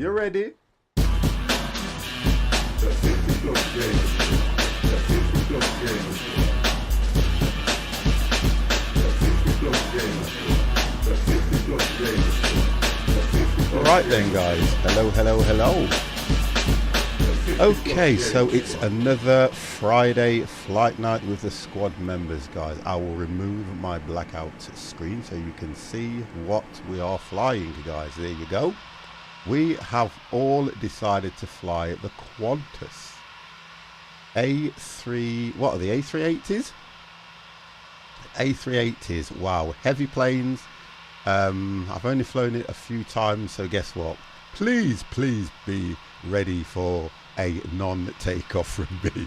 You ready? Alright then guys, hello. Okay, so it's another Friday flight night with the squad members, guys. I will remove my blackout screen so you can see what we are flying, guys. There you go. We have all decided to fly the Qantas A3, what are the A380s? A380s, wow, heavy planes. I've only flown it a few times, so guess what? Please be ready for a non-takeoff from me.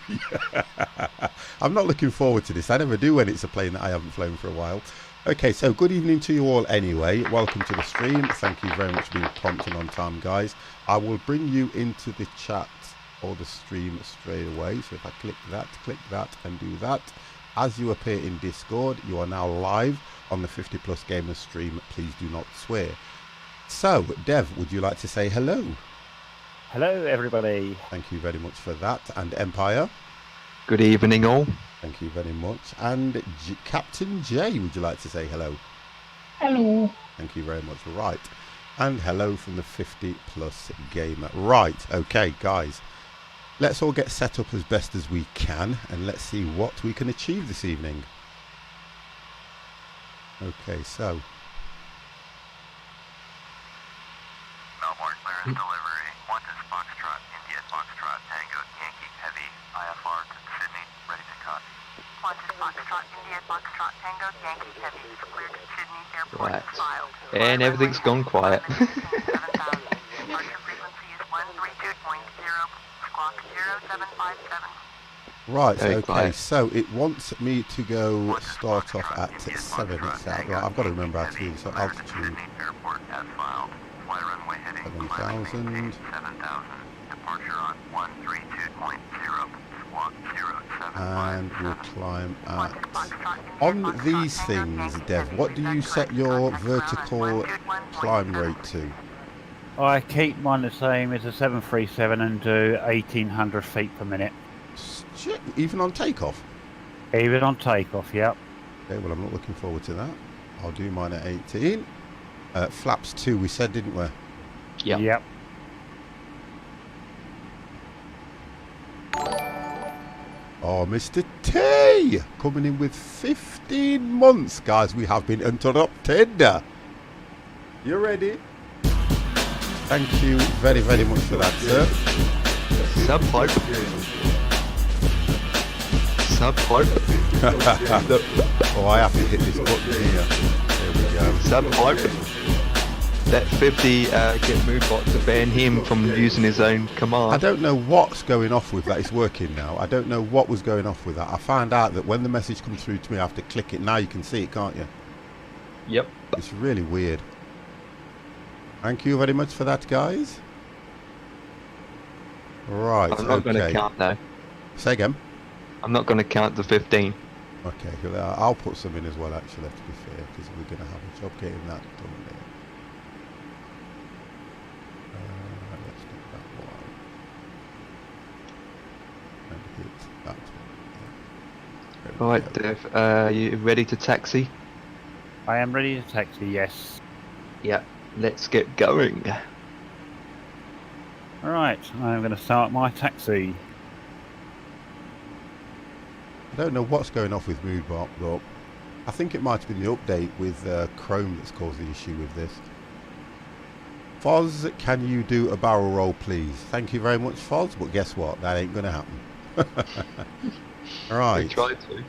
I'm not looking forward to this. I never do when it's a plane that I haven't flown for a while. Okay, so good evening to you all anyway. Welcome to the stream. Thank you very much for being prompt and on time, guys. I will bring you into the chat or the stream straight away. So if I click that and do that, as you appear in Discord, you are now live on the 50 Plus Gamers stream. Please do not swear. So, Dev, would you like to say hello? Hello, everybody. Thank you very much for that. And Empire? Good evening, all. Thank you very much. And Captain J, would you like to say hello? Hello. Thank you very much. Right. And hello from the 50 Plus Gamer. Right. Okay, guys. Let's all get set up as best as we can, and let's see what we can achieve this evening. Okay, so. Melbourne clearance delivery. Qantas Foxtrot, India Foxtrot, Tango, Yankee Heavy, IFR to Sydney, ready to copy. Qantas Foxtrot, India Foxtrot, Tango, Yankee Heavy, cleared to Sydney Airport Right. filed. And everything's gone quiet. Departure frequency is 132.0, squawk 0757. Right, Very okay, quiet. so it wants me to go start off at 7 itself. Right, I've got to remember how to do this. So altitude Sydney Airport as filed. Fly runway heading 7,000. 7,000. Departure on 132.0, squawk 0757. And we'll climb at... On these things, Dev, what do you set your vertical climb rate to? I keep mine the same as a 737 and do 1,800 feet per minute. Shit, even on takeoff? Even on takeoff, yep. Okay, well, I'm not looking forward to that. I'll do mine at 18. Flaps 2, we said, didn't we? Yeah. Yep. Oh, Mr. T! Coming in with 15 months, guys. We have been interrupted. You ready? Thank you very, very much for that, sir. Subpipe. Oh, I have to hit this button here. There we go. Subpipe. Let 50 get Moodbot to ban him from using his own I command. don't know what's going off with that. It's working now. I don't know what was going off with that. I found out that when the message comes through to me, I have to click it. Now you can see it, can't you? Yep. It's really weird. Thank you very much for that, guys. Right, I'm not going to okay. count though. Say again. I'm not going to count to 15. Okay, well, I'll put some in as well, actually, to be fair, because we're going to have a job getting that done there. Let's get that one. And hit that one. There we Alright, go. Dev, you ready to taxi? I am ready to taxi, yes. Yeah, let's get going. Right, I'm going to start my taxi. I don't know what's going off with Moodbot, but I think it might have been the update with Chrome that's caused the issue with this. Foz, can you do a barrel roll, please? Thank you very much, Foz, but guess what? That ain't going to happen. Right. We tried to.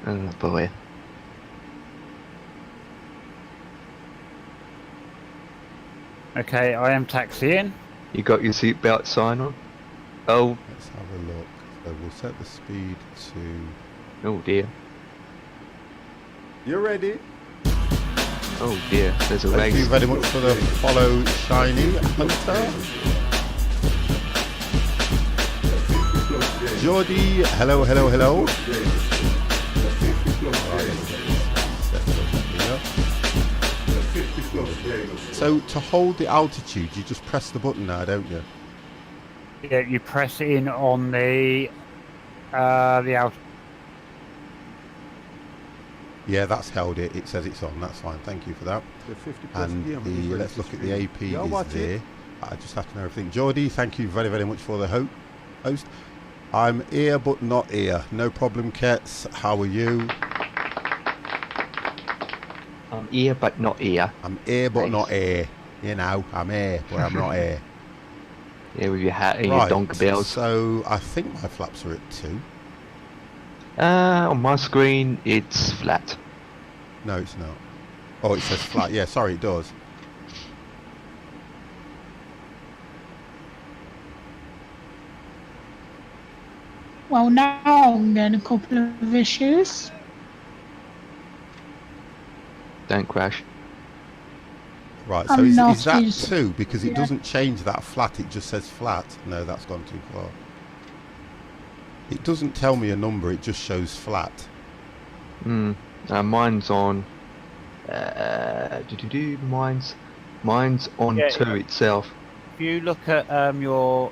Oh boy. Okay, I am taxiing. You got your seatbelt sign on? Oh, Let's have a look. So we'll set the speed to... oh dear. You ready? Oh dear, there's a Thank race. you very much for the follow, Shiny Hunter. Geordie, hello. Right, So to hold the altitude, you just press the button now, don't you? Yeah, you press in on the out. Yeah, that's held it. It says it's on. That's fine. Thank you for that. And let's look at the AP is there. I just have to know everything. Geordie, thank you very, very much for the host. I'm here but not here. No problem, Kets. How are you? I'm here but not here. I'm here but Nice. not here. You know, I'm here but I'm not here. Yeah, with your hat and Right, your donk bells. so I think my flaps are at 2. On my screen, it's flat. No, it's not. Oh, it says flat. Yeah, sorry, it does. Well, now I'm getting a couple of issues. Don't crash. Right, so I'm is not that used- 2? Because it yeah. doesn't change that flat, it just says flat. No, that's gone too far. It doesn't tell me a number, it just shows flat. Mine's on. Mine's on Yeah, 2 itself. If you look at your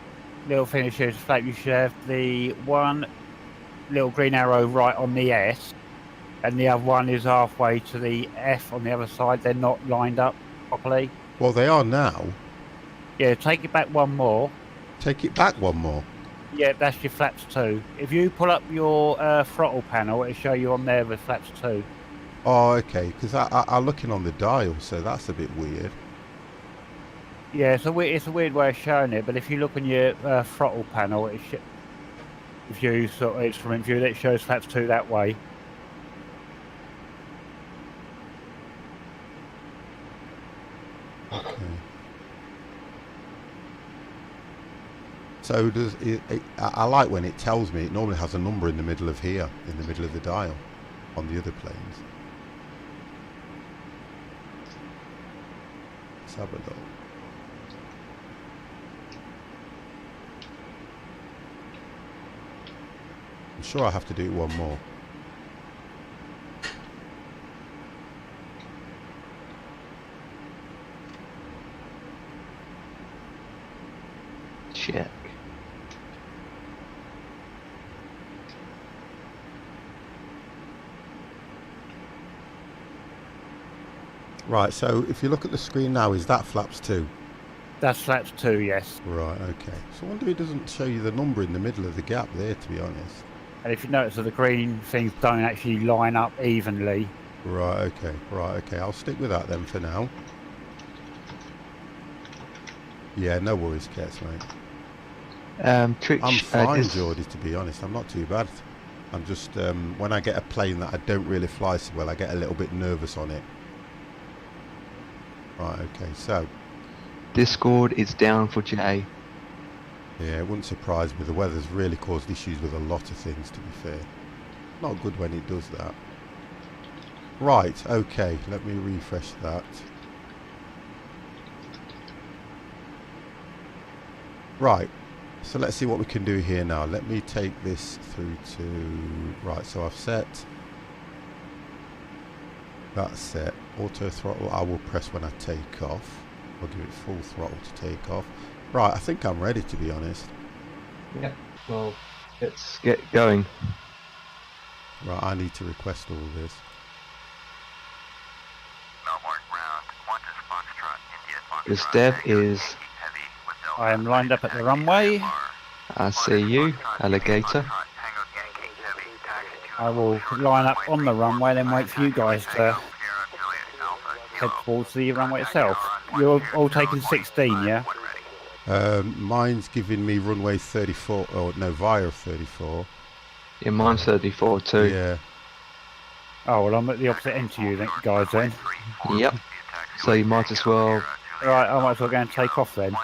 little thing that shows flat, you should have the one little green arrow right on the S, and the other one is halfway to the F on the other side. They're not lined up properly. Well, they are now. Yeah, take it back one more. Take it back one more. Yeah, that's your flaps 2. If you pull up your throttle panel, it'll show you on there with flaps 2. Oh, okay, because I'm looking on the dial, so that's a bit weird. Yeah, it's a weird way of showing it, but if you look on your throttle panel, if you sort of instrument view, it shows flaps 2 that way. Okay. So does I like when it tells me. It normally has a number in the middle of here, in the middle of the dial, on the other planes. Let's have a look. I'm sure I have to do it one more. Check. Right, so if you look at the screen now, is that flaps 2? That's flaps 2, yes. Right, okay. So I wonder it doesn't show you the number in the middle of the gap there, to be honest. And if you notice that the green things don't actually line up evenly. Right, okay. I'll stick with that then for now. Yeah, no worries, Kets, mate. Twitch, I'm fine, Geordie, to be honest. I'm not too bad. I'm just, when I get a plane that I don't really fly so well, I get a little bit nervous on it. Right, okay, so. Discord is down for Jay. Yeah, it wouldn't surprise me. The weather's really caused issues with a lot of things, to be fair. Not good when it does that. Right, okay, let me refresh that. Right, so let's see what we can do here now. Let me take this through to... Right, so I've set... That's set. Auto throttle I will press when I take off. I'll give it full throttle to take off. Right, I think I'm ready, to be honest. Yeah, well, let's get going. Right, I need to request all this. Melbourne ground. 1 is Foxtrot, India Foxtrot. The step Tango, is... Yankee Heavy with Delta. I am lined up at the runway. I see you, alligator. Foxtrot, Tango, Yankee Heavy, taxi to I will line up on the runway, then wait for you guys to Sierra Juliet Alpha, head Kilo. towards the runway itself. You're all taking 16, yeah? When ready. Mine's giving me runway 34, oh no, via 34. Yeah, mine's 34 too. Yeah. Oh, well, I'm at the opposite end to you then, guys, then. Yep. So you might as well... Right, I might as well go and take off then.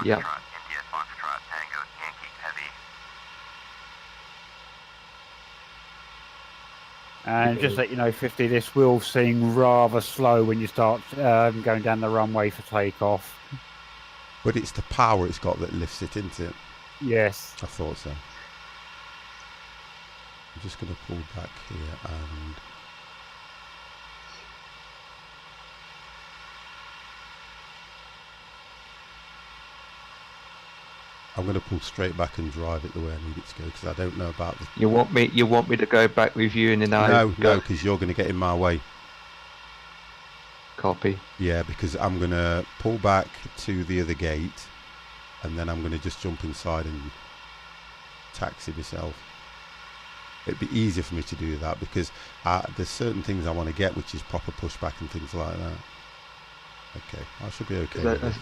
Yep. India Foxtrot, Tango, Yankee Heavy. And just let you know, 50, this will seem rather slow when you start going down the runway for takeoff. But it's the power it's got that lifts it, isn't it? Yes. I thought so. I'm just going to pull back here and... I'm going to pull straight back and drive it the way I need it to go because I don't know about the... You want me to go back with you and then I No, go because you're going to get in my way. copy. Yeah, because I'm going to pull back to the other gate and then I'm going to just jump inside and taxi myself. It'd be easier for me to do that because there's certain things I want to get, which is proper pushback and things like that. Okay, I should be okay with this.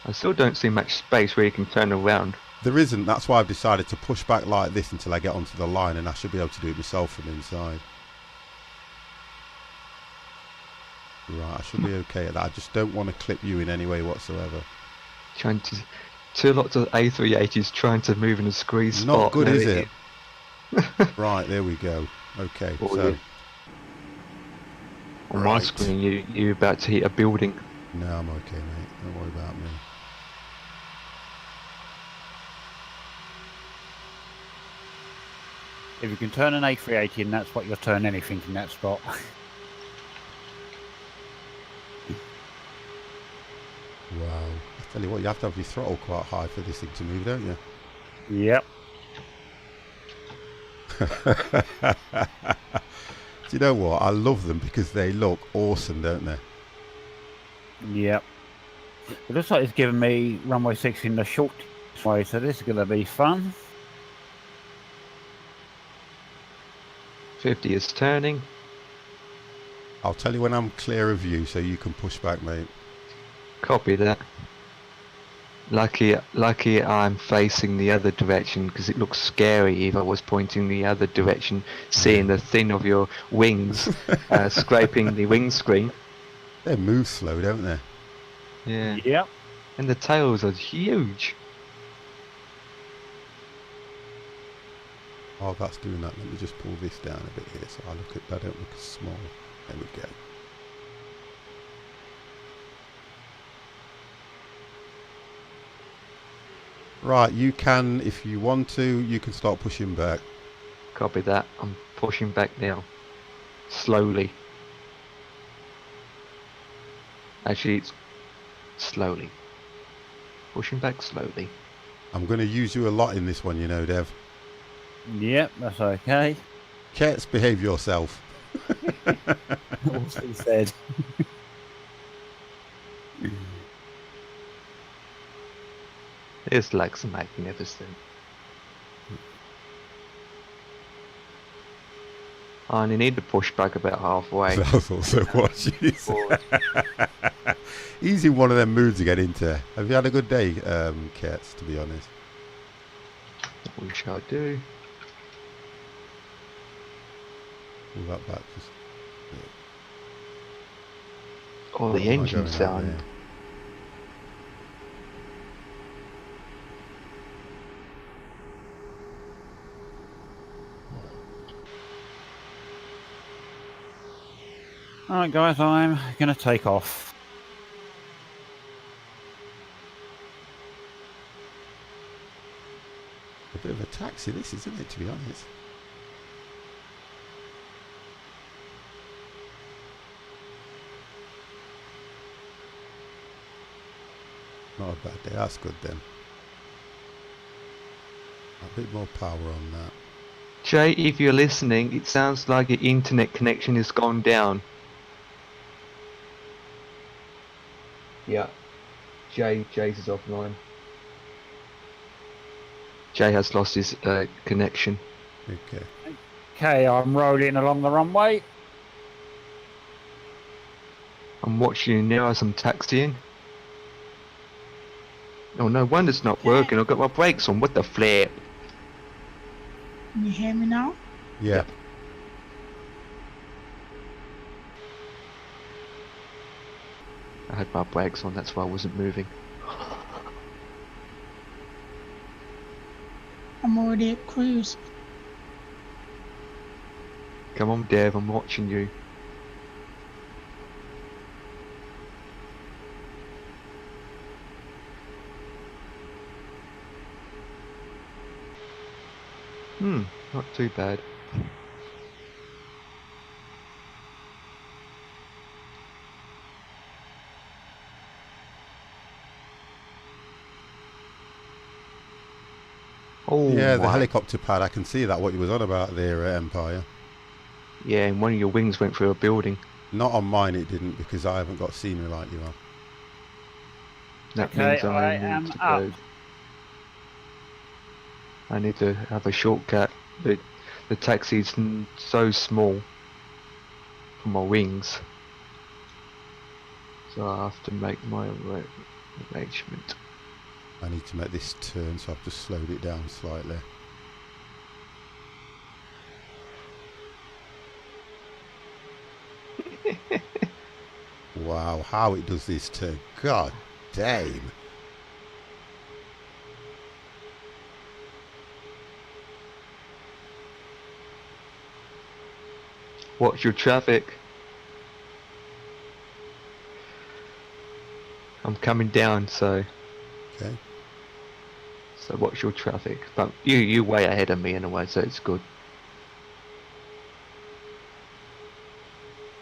I still don't see much space where you can turn around. There isn't. That's why I've decided to push back like this until I get onto the line, and I should be able to do it myself from inside. Right, I should be okay at that. I just don't want to clip you in any way whatsoever. Trying to... Two lots of A380s trying to move in a squeeze spot. Not good, No, is it? Right, there we go. Okay, Oh, so... yeah. On my Right. screen, you're about to hit a building. No, I'm okay, mate. Don't worry about me. If you can turn an A380 in that spot, you'll turn anything in that spot. Wow. I tell you what, you have to have your throttle quite high for this thing to move, don't you? Yep. Do you know what? I love them because they look awesome, don't they? Yep. It looks like it's giving me runway 6 in the short way, so this is going to be fun. 50 is turning. I'll tell you when I'm clear of you so you can push back, mate. Copy that. Lucky I'm facing the other direction because it looks scary if I was pointing the other direction, seeing the thin of your wings scraping the windscreen. They move slow, don't they? Yeah. Yep. And the tails are huge. Oh, that's doing that. Let me just pull this down a bit here so I don't look as small. There we go. Right, you can, if you want to, you can start pushing back. Copy that. I'm pushing back now. Slowly. Actually, it's slowly. Pushing back slowly. I'm going to use you a lot in this one, you know, Dev. Yep, that's okay. Cats, behave yourself. What's he said? This looks magnificent. I only need to push back about halfway. That was also what she said. He's in one of them moods to get into. Have you had a good day, Cats, to be honest? We shall do. Pull that back. Just, Oh, the engine going out sound. there. Alright guys, I'm going to take off. A bit of a taxi, this, isn't it, to be honest? Not a bad day, that's good then. A bit more power on that. Jay, if you're listening, it sounds like your internet connection has gone down. Yeah. Jay's is offline. Jay has lost his connection. Okay. Okay, I'm rolling along the runway. I'm watching you now as I'm taxiing. Oh, no wonder it's not working. I've got my brakes on. What the flip? Can you hear me now? Yeah. I had my brakes on, that's why I wasn't moving. I'm already at cruise. Come on, Dev, I'm watching you. Not too bad. Oh Yeah, the my. helicopter pad. I can see that, what you was on about there, Empire. Yeah, and one of your wings went through a building. Not on mine it didn't, because I haven't got scenery like you are. That Okay, means I I am need to up. go. I need to have a shortcut. The taxi's so small for my wings. So I have to make my arrangement. I need to make this turn, so I've just slowed it down slightly. Wow, how it does this turn. God damn. Watch your traffic. I'm coming down, so Okay. watch your traffic. But you way ahead of me anyway, so it's good.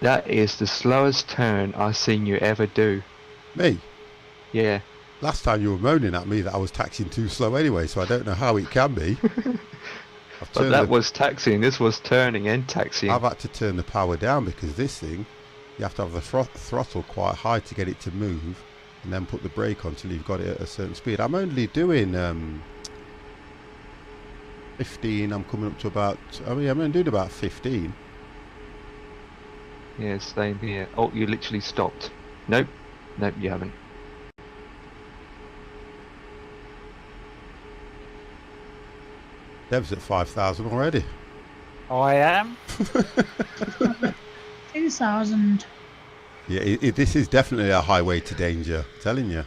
That is the slowest turn I've seen you ever do. Me? Yeah. Last time you were moaning at me that I was taxiing too slow anyway, so I don't know how it can be. I've But turned that the, was taxiing. This was turning and taxiing. I've had to turn the power down because this thing, you have to have the throttle quite high to get it to move, and then put the brake on till you've got it at a certain speed. I'm only doing 15. I'm coming up to about. I'm only doing about 15. Yeah, same here. Oh, you literally stopped. Nope. Nope, you haven't. Dev's at 5,000 already. I am. 2,000. Yeah, this is definitely a highway to danger. I'm telling you.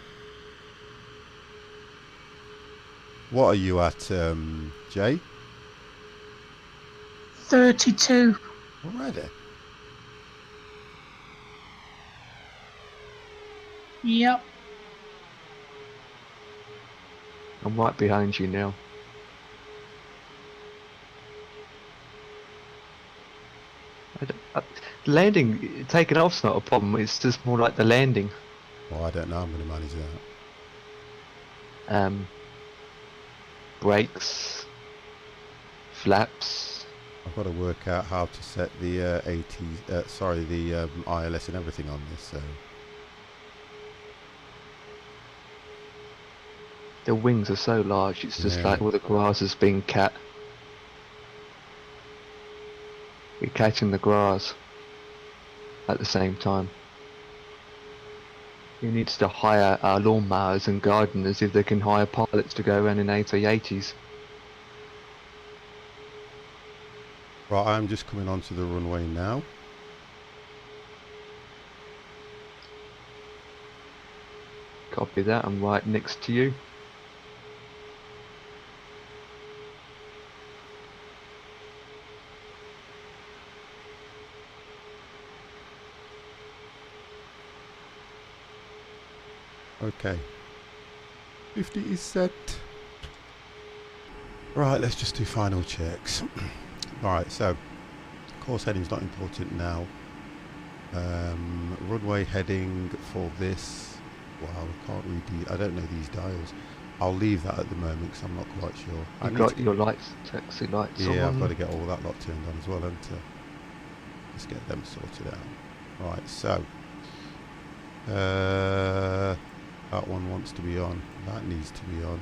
What are you at, Jay? 32. Already? Yep. I'm right behind you now. Landing, taking off's not a problem. It's just more like the landing. Well, I don't know. I'm going to manage that. Brakes, flaps. I've got to work out how to set the the ILS and everything on this. So The wings are so large. It's just Yeah. like all the grass is being cut. You're catching the grass at the same time. You need to hire lawnmowers and gardeners if they can hire pilots to go around in AT-80s. right, I'm just coming onto the runway now. Copy that, I'm right next to you. Okay. 50 is set. Right, let's just do final checks. Alright, so course heading's not important now. Runway heading for this. Wow, I can't read I don't know these dials. I'll leave that at the moment because I'm not quite sure. You've got your lights, taxi lights on. Yeah, I've got to get all that lot turned on as well, haven't I? Let's get them sorted out. Right, so that one wants to be on. That needs to be on.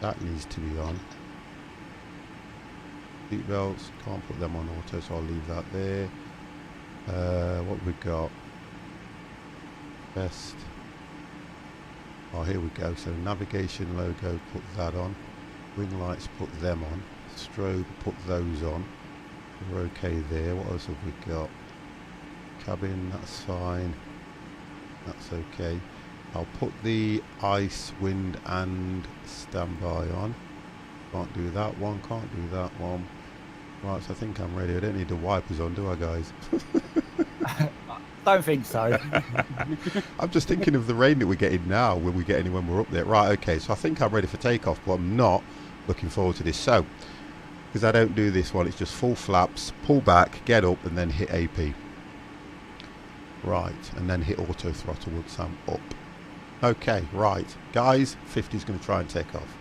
That needs to be on. Seat belts, can't put them on auto, so I'll leave that there. What we got? Best. Oh, here we go. So navigation logo, put that on. Wing lights, put them on. Strobe, put those on. We're okay there. What else have we got? Cabin, that's fine. That's okay. I'll put the ice, wind and standby on. Can't do that one, can't do that one. Right, so I think I'm ready. I don't need the wipers on, do I, guys? Don't think so. I'm just thinking of the rain that we're getting now when we're up there. Right, okay, so I think I'm ready for takeoff, but I'm not looking forward to this. So, because I don't do this one, it's just full flaps, pull back, get up, and then hit AP. Right, and then hit auto throttle once I'm up. Okay, right, guys, 50's going to try and take off.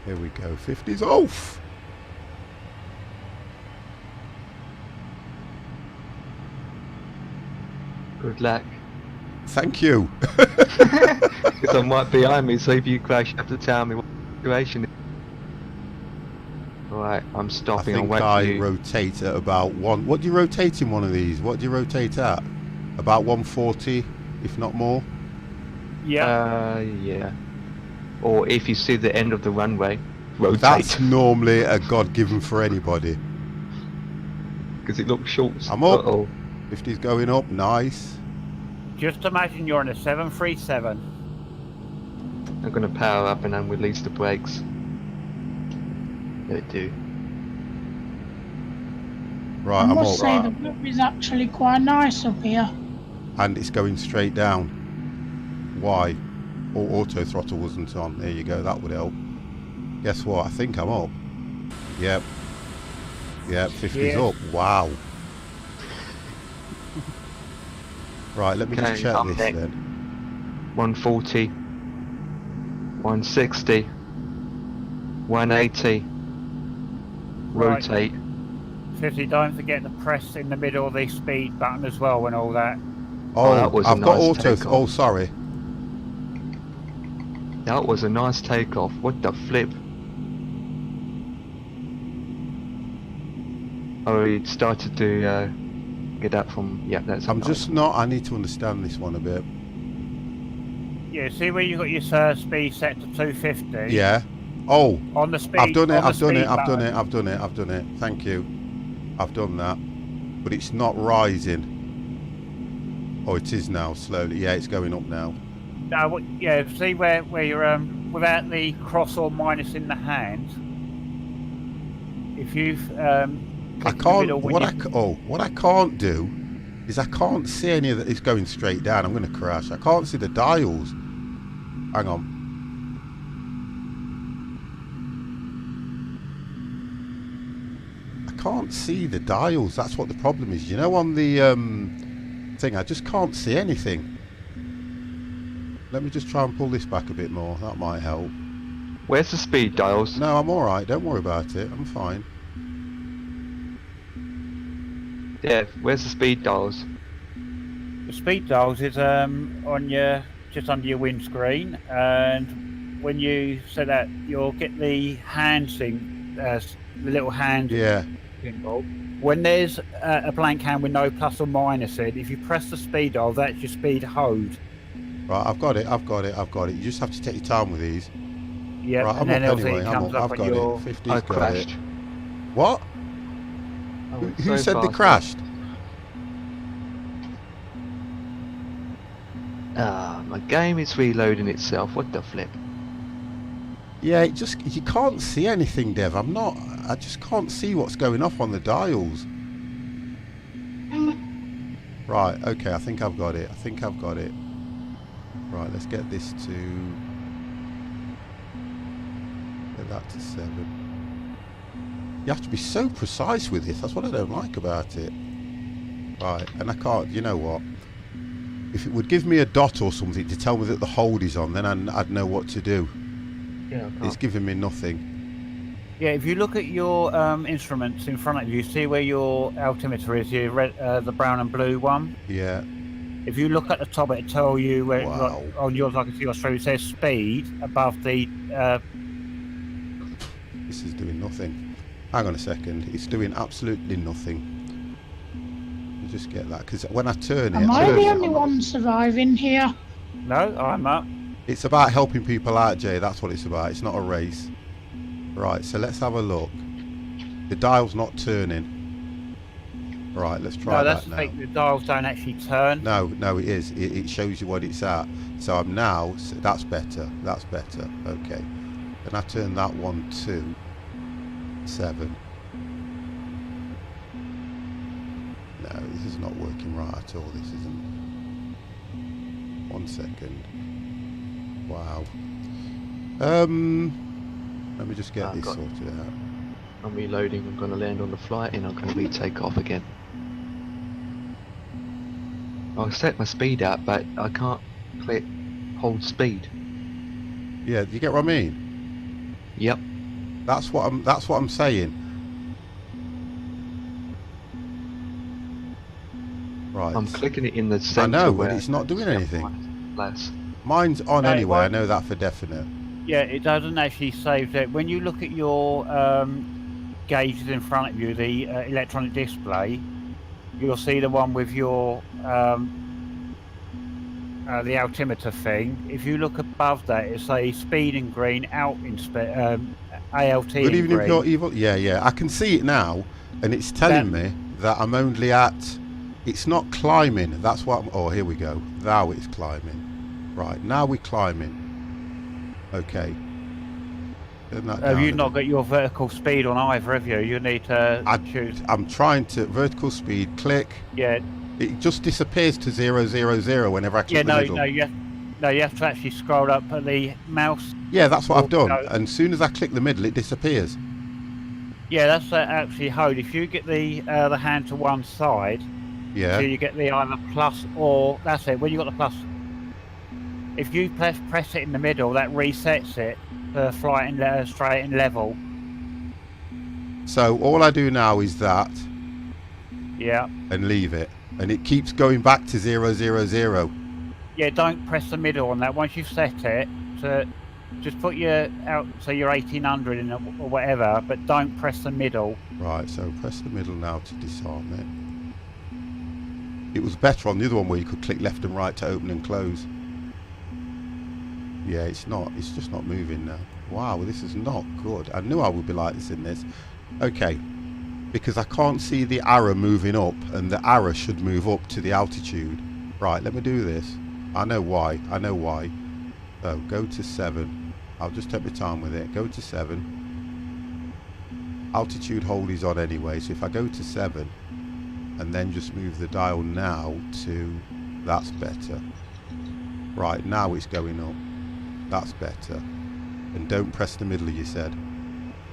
Here we go. 50's off. Good luck. Thank you. Because I'm right behind me, so if you crash, you have to tell me what the situation is. Right, I'm I stopping. I'll think wait for I you. rotate at about one. What do you rotate in one of these? What do you rotate at? About 140, if not more. Yeah. Yeah. Or if you see the end of the runway, rotate. That's normally a God given for anybody. Because it looks short. I'm up. Uh-oh. 50's going up. Nice. Just imagine you're in a 737. I'm going to power up and then release the brakes. Let it do. Right, I I'm must up. say the view is actually quite nice up here. And it's going straight down. Why? Auto throttle wasn't on. There you go. That would help. Guess what? I think I'm up. Yep. Yep. 50's Yes. up. Wow. Right. Let me Okay, just check I'm this next. then. 140. 160. 180. Right. Rotate. 50, don't forget to press in the middle of the speed button as well and all that. Oh, that was a I've got nice auto. takeoff. Oh, sorry. That was a nice takeoff. What the flip? Oh, it started to get up from... Yeah, that's... I'm just not. I need to understand this one a bit. Yeah, see where you got your speed set to 250? Yeah. Oh, On the speed. I've done it. on the I've done it. speed I've done button. it. I've done it. I've done it. Thank you. I've done that. But it's not rising. Oh, it is now slowly. Yeah, it's going up now. No, yeah, see where you're without the cross or minus in the hand. If you've I clicked in the can't. middle when What I can't do is I can't see any of that. It's going straight down. I'm going to crash. I can't see the dials. Hang on. I can't see the dials. That's what the problem is. You know, on the thing, I just can't see anything. Let me just try and pull this back a bit more. That might help. Where's the speed dials? No, I'm all right. Don't worry about it. I'm fine. Yeah, where's the speed dials? the speed dials is on your just under your windscreen, and when you set that, you'll get the hand thing, the little hand Yeah. symbol. When there's a blank hand with no plus or minus in, if you press the speed dial, that's your speed hold. Right, I've got it. You just have to take your time with these. Yeah, Right, I'm and then up obviously anyway. it comes up I've on got your... it. 50's I got crashed. it. What? I went Who so said they fast. crashed? Ah, my game is reloading itself. What the flip? Yeah, you can't see anything, Dev. I just can't see what's going off on the dials. Right, okay, I think I've got it. Right, let's get this to... Get that to 7. You have to be so precise with this. That's what I don't like about it. Right, and I can't... You know what? If it would give me a dot or something to tell me that the hold is on, then I'd know what to do. Yeah, It's giving me nothing. Yeah, if you look at your instruments in front of you, see where your altimeter is, your red, the brown and blue one. Yeah. If you look at the top, it'll tell you where Wow. on yours. I can see Australia. It says speed above the. This is doing nothing. Hang on a second. It's doing absolutely nothing. Let me just get that, because when I turn Am it, I the only one surviving here? No, I'm up. it's about helping people out, Jay. That's what it's about. It's not a race. Right, so let's have a look. The dial's not turning. Right, let's try No, that's that the now. thing. The dials don't actually turn. No, it is. It shows you what it's at. So I'm now... So that's better. That's better. Okay. Then I turn that one to 7. No, this is not working right at all. This isn't. 1 second. Wow. Let me just get I've this got- sorted out. I'm reloading. I'm going to land on the flight and I'm going to retake off again. I'll set my speed up, but I can't click hold speed. Yeah, do you get what I mean? Yep. That's what I'm saying. Right. I'm clicking it in the I centre. know, where but it's not doing anything. Less. Mine's on No, it anyway. I won't. know that for definite. Yeah, it doesn't actually save that. When you look at your gauges in front of you, the electronic display, you'll see the one with your the altimeter thing. If you look above that, it's a speed in green, ALT Good in evening, green. Pure Evil. Yeah. I can see it now, and it's telling me that I'm only at. It's not climbing. That's what. Oh, here we go. Now it's climbing. Right, now we're climbing. Okay. Turn that Have down you a not bit. got your vertical speed on either, have you? You need to choose. I'm trying to vertical speed. Click. Yeah. It just disappears to 000 whenever I click the middle. You have to actually scroll up at the mouse. Yeah, that's what I've done. No. And as soon as I click the middle, it disappears. Yeah, that's actually hold. If you get the hand to one side, Yeah. so you get the either plus or that's it. When you got the plus, if you press it in the middle, that resets it to fly in straight and level. So all I do now is that. Yeah. And leave it, and it keeps going back to 000. Yeah, don't press the middle on that. Once you've set it, to just put your out so you're 1800 in or whatever, but don't press the middle. Right, so press the middle now to disarm it. It was better on the other one where you could click left and right to open and close. Yeah, it's just not moving now. Wow, this is not good. I knew I would be like this in this. Okay, because I can't see the arrow moving up, and the arrow should move up to the altitude. Right, let me do this. I know why. So go to 7. I'll just take my time with it. Go to 7. Altitude hold is on anyway, so if I go to 7 and then just move the dial now to, that's better. Right, now it's going up. That's better. And don't press the middle, you said.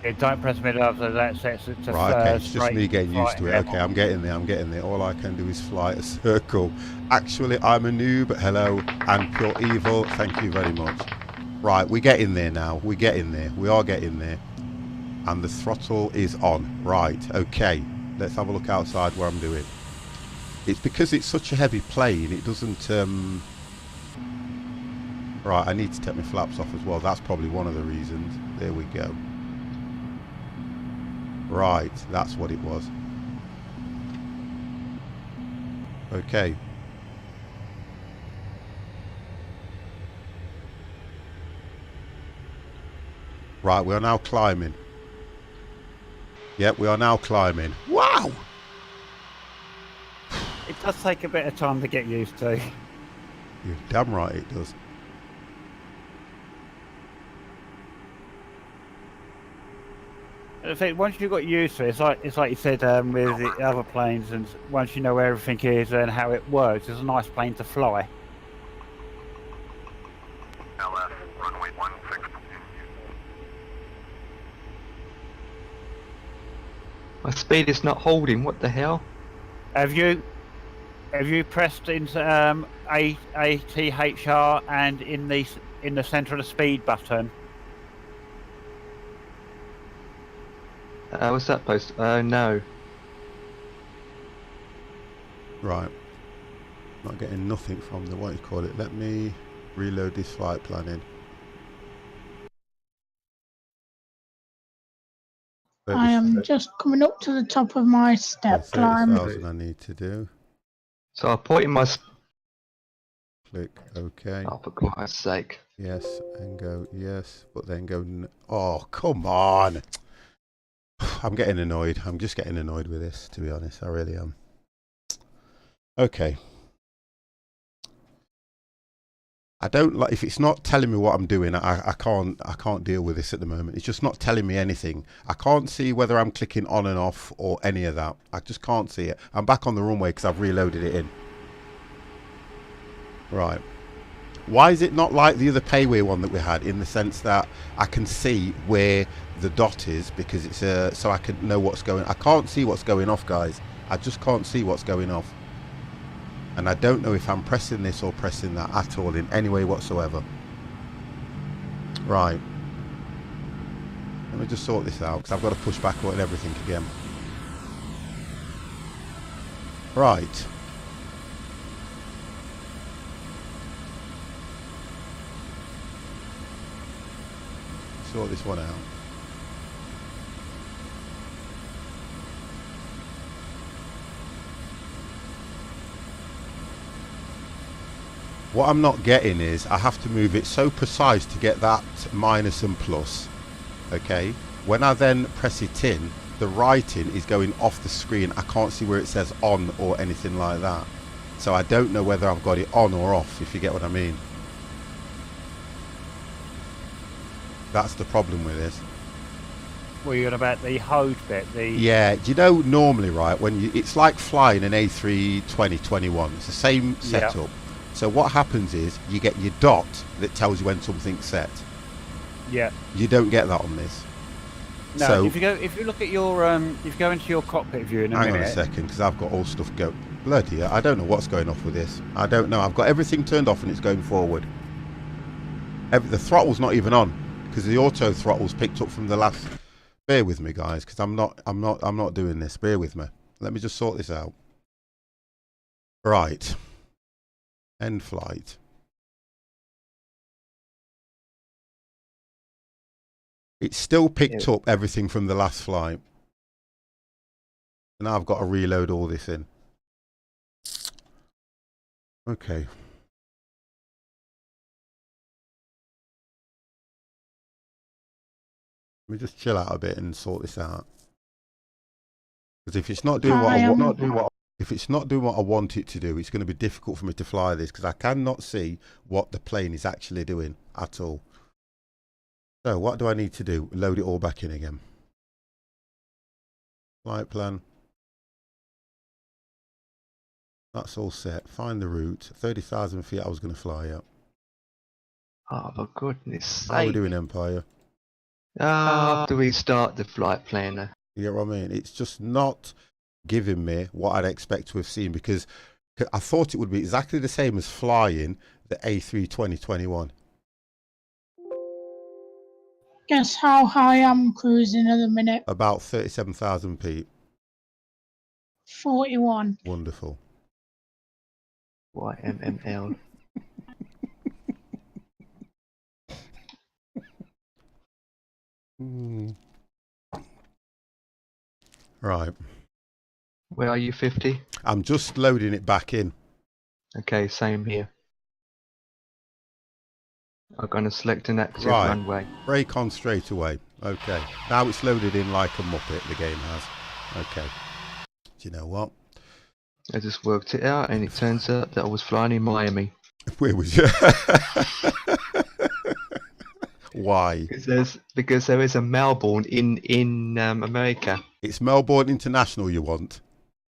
Yeah, don't press the middle after that sets it to right, okay, it's just me getting used to it. level. Okay, I'm getting there. All I can do is fly a circle. Actually, I'm a noob. Hello, and Pure Evil, thank you very much. Right, we're getting there now. We are getting there. And the throttle is on. Right, okay. Let's have a look outside what I'm doing. It's because it's such a heavy plane, it doesn't... Right, I need to take my flaps off as well. That's probably one of the reasons. There we go. Right, that's what it was. Okay. Right, we are now climbing. Yep, we are now climbing. Wow! It does take a bit of time to get used to. You're damn right it does. I think once you got used to it, it's like you said with the other planes, and once you know where everything is and how it works, it's a nice plane to fly. LS, runway 16. My speed is not holding. What the hell? Have you pressed into ATHR and in the center of the speed button? What's that post? Oh no. Right. Not getting nothing from the, what you call it. Let me reload this flight planning. I am just coming up to the top of my step climb. 30,000 I need to do. So I put in my. Click OK. Oh, for God's sake. Yes, and go yes, but then go. Oh, come on! I'm getting annoyed. I'm just getting annoyed with this, to be honest. I really am. Okay. I don't like if it's not telling me what I'm doing. I can't deal with this at the moment. It's just not telling me anything. I can't see whether I'm clicking on and off or any of that. I just can't see it. I'm back on the runway because I've reloaded it in. Right. Why is it not like the other payway one that we had, in the sense that I can see where the dot is, because it's so I can know what's going. I can't see what's going off, guys. I just can't see what's going off. And I don't know if I'm pressing this or pressing that at all in any way whatsoever. Right. Let me just sort this out because I've got to push back on everything again. Right. Sort this one out. What I'm not getting is I have to move it so precise to get that minus and plus. Okay, when I then press it in, the writing is going off the screen. I can't see where it says on or anything like that, so I don't know whether I've got it on or off, if you get what I mean. That's the problem with this. Well, you're on about the hose bit. Yeah, do you know normally, right, when you, it's like flying an A3 2021, it's the same setup. Yeah. So what happens is you get your dot that tells you when something's set. Yeah. You don't get that on this. No, So if you look at your if you go into your cockpit view in a hang minute. on a second, because I've got all stuff go. Bloody hell, I don't know what's going off with this. I don't know. I've got everything turned off and it's going forward. The throttle's not even on because the auto throttle's picked up from the last. Bear with me, guys, because I'm not doing this. Bear with me. Let me just sort this out. Right. End flight. It's still picked up everything from the last flight. Now I've got to reload all this in. Okay. Let me just chill out a bit and sort this out. Because if it's not doing what I want, if it's not doing what I want it to do, it's going to be difficult for me to fly this because I cannot see what the plane is actually doing at all. So what do I need to do? Load it all back in again. Flight plan. That's all set. Find the route. 30,000 feet I was going to fly at. Oh, for goodness sake. How are we doing, Empire? After we start the flight planner. You know what I mean? It's just not giving me what I'd expect to have seen because I thought it would be exactly the same as flying the A3 2021. Guess how high I'm cruising at the minute? About 37,000 feet. 41. Wonderful. YMML. Right. Where are you, 50? I'm just loading it back in. Okay, same here. I'm going to select an active Right. runway. Brake on straight away. Okay. Now it's loaded in like a muppet, the game has. Okay. Do you know what? I just worked it out and it turns out that I was flying in Miami. Where was you? Why? Because there is a Melbourne in America. It's Melbourne International you want?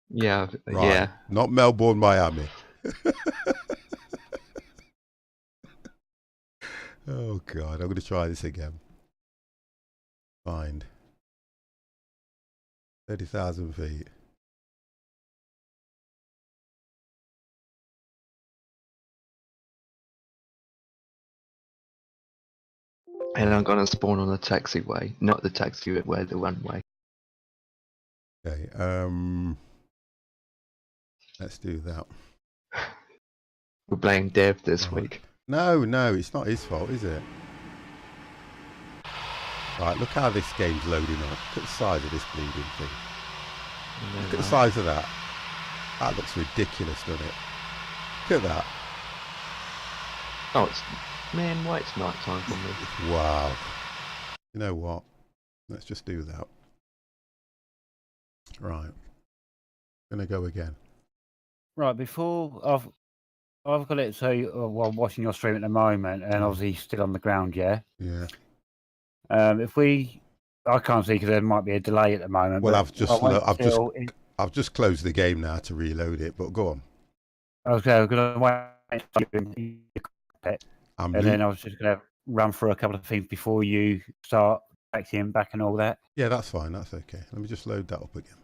Yeah, Right. yeah. Not Melbourne, Miami. Oh God, I'm going to try this again. Find 30,000 feet. And I'm going to spawn on the taxiway, not the taxiway, the runway. Okay, let's do that. We're playing Dev this week. No, it's not his fault, is it? Right, look how this game's loading up. Look at the size of this bleeding thing. Look at the size of that. That looks ridiculous, doesn't it? Look at that. Oh, man, why it's night time for me. Wow. You know what? Let's just do that. Right. Gonna go again. Right, before I've got it so well, I'm watching your stream at the moment, and obviously still on the ground, yeah. Yeah. I can't see because there might be a delay at the moment. Well, but I've just closed the game now to reload it. But go on. Okay, I'm gonna wait in the cockpit, and then I was just gonna run through a couple of things before you start taxiing back and all that. Yeah, that's fine. That's okay. Let me just load that up again.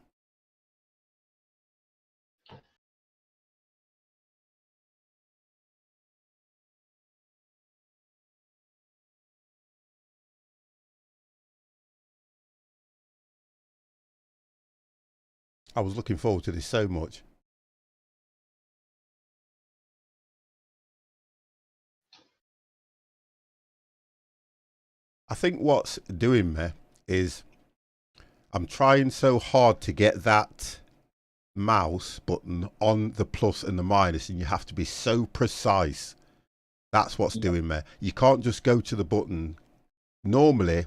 I was looking forward to this so much. I think what's doing me is I'm trying so hard to get that mouse button on the plus and the minus, and you have to be so precise. That's what's doing me. You can't just go to the button. Normally,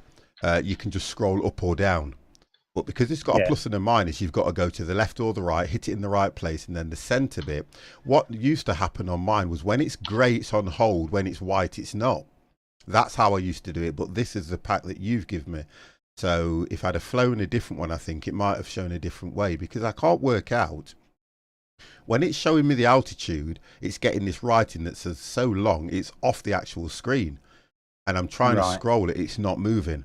you can just scroll up or down. But because it's got a plus and a minus, you've got to go to the left or the right, hit it in the right place, and then the centre bit. What used to happen on mine was when it's grey, it's on hold. When it's white, it's not. That's how I used to do it. But this is the pack that you've given me. So if I'd have flown a different one, I think it might have shown a different way, because I can't work out. When it's showing me the altitude, it's getting this writing that says so long, it's off the actual screen. And I'm trying to scroll it, it's not moving.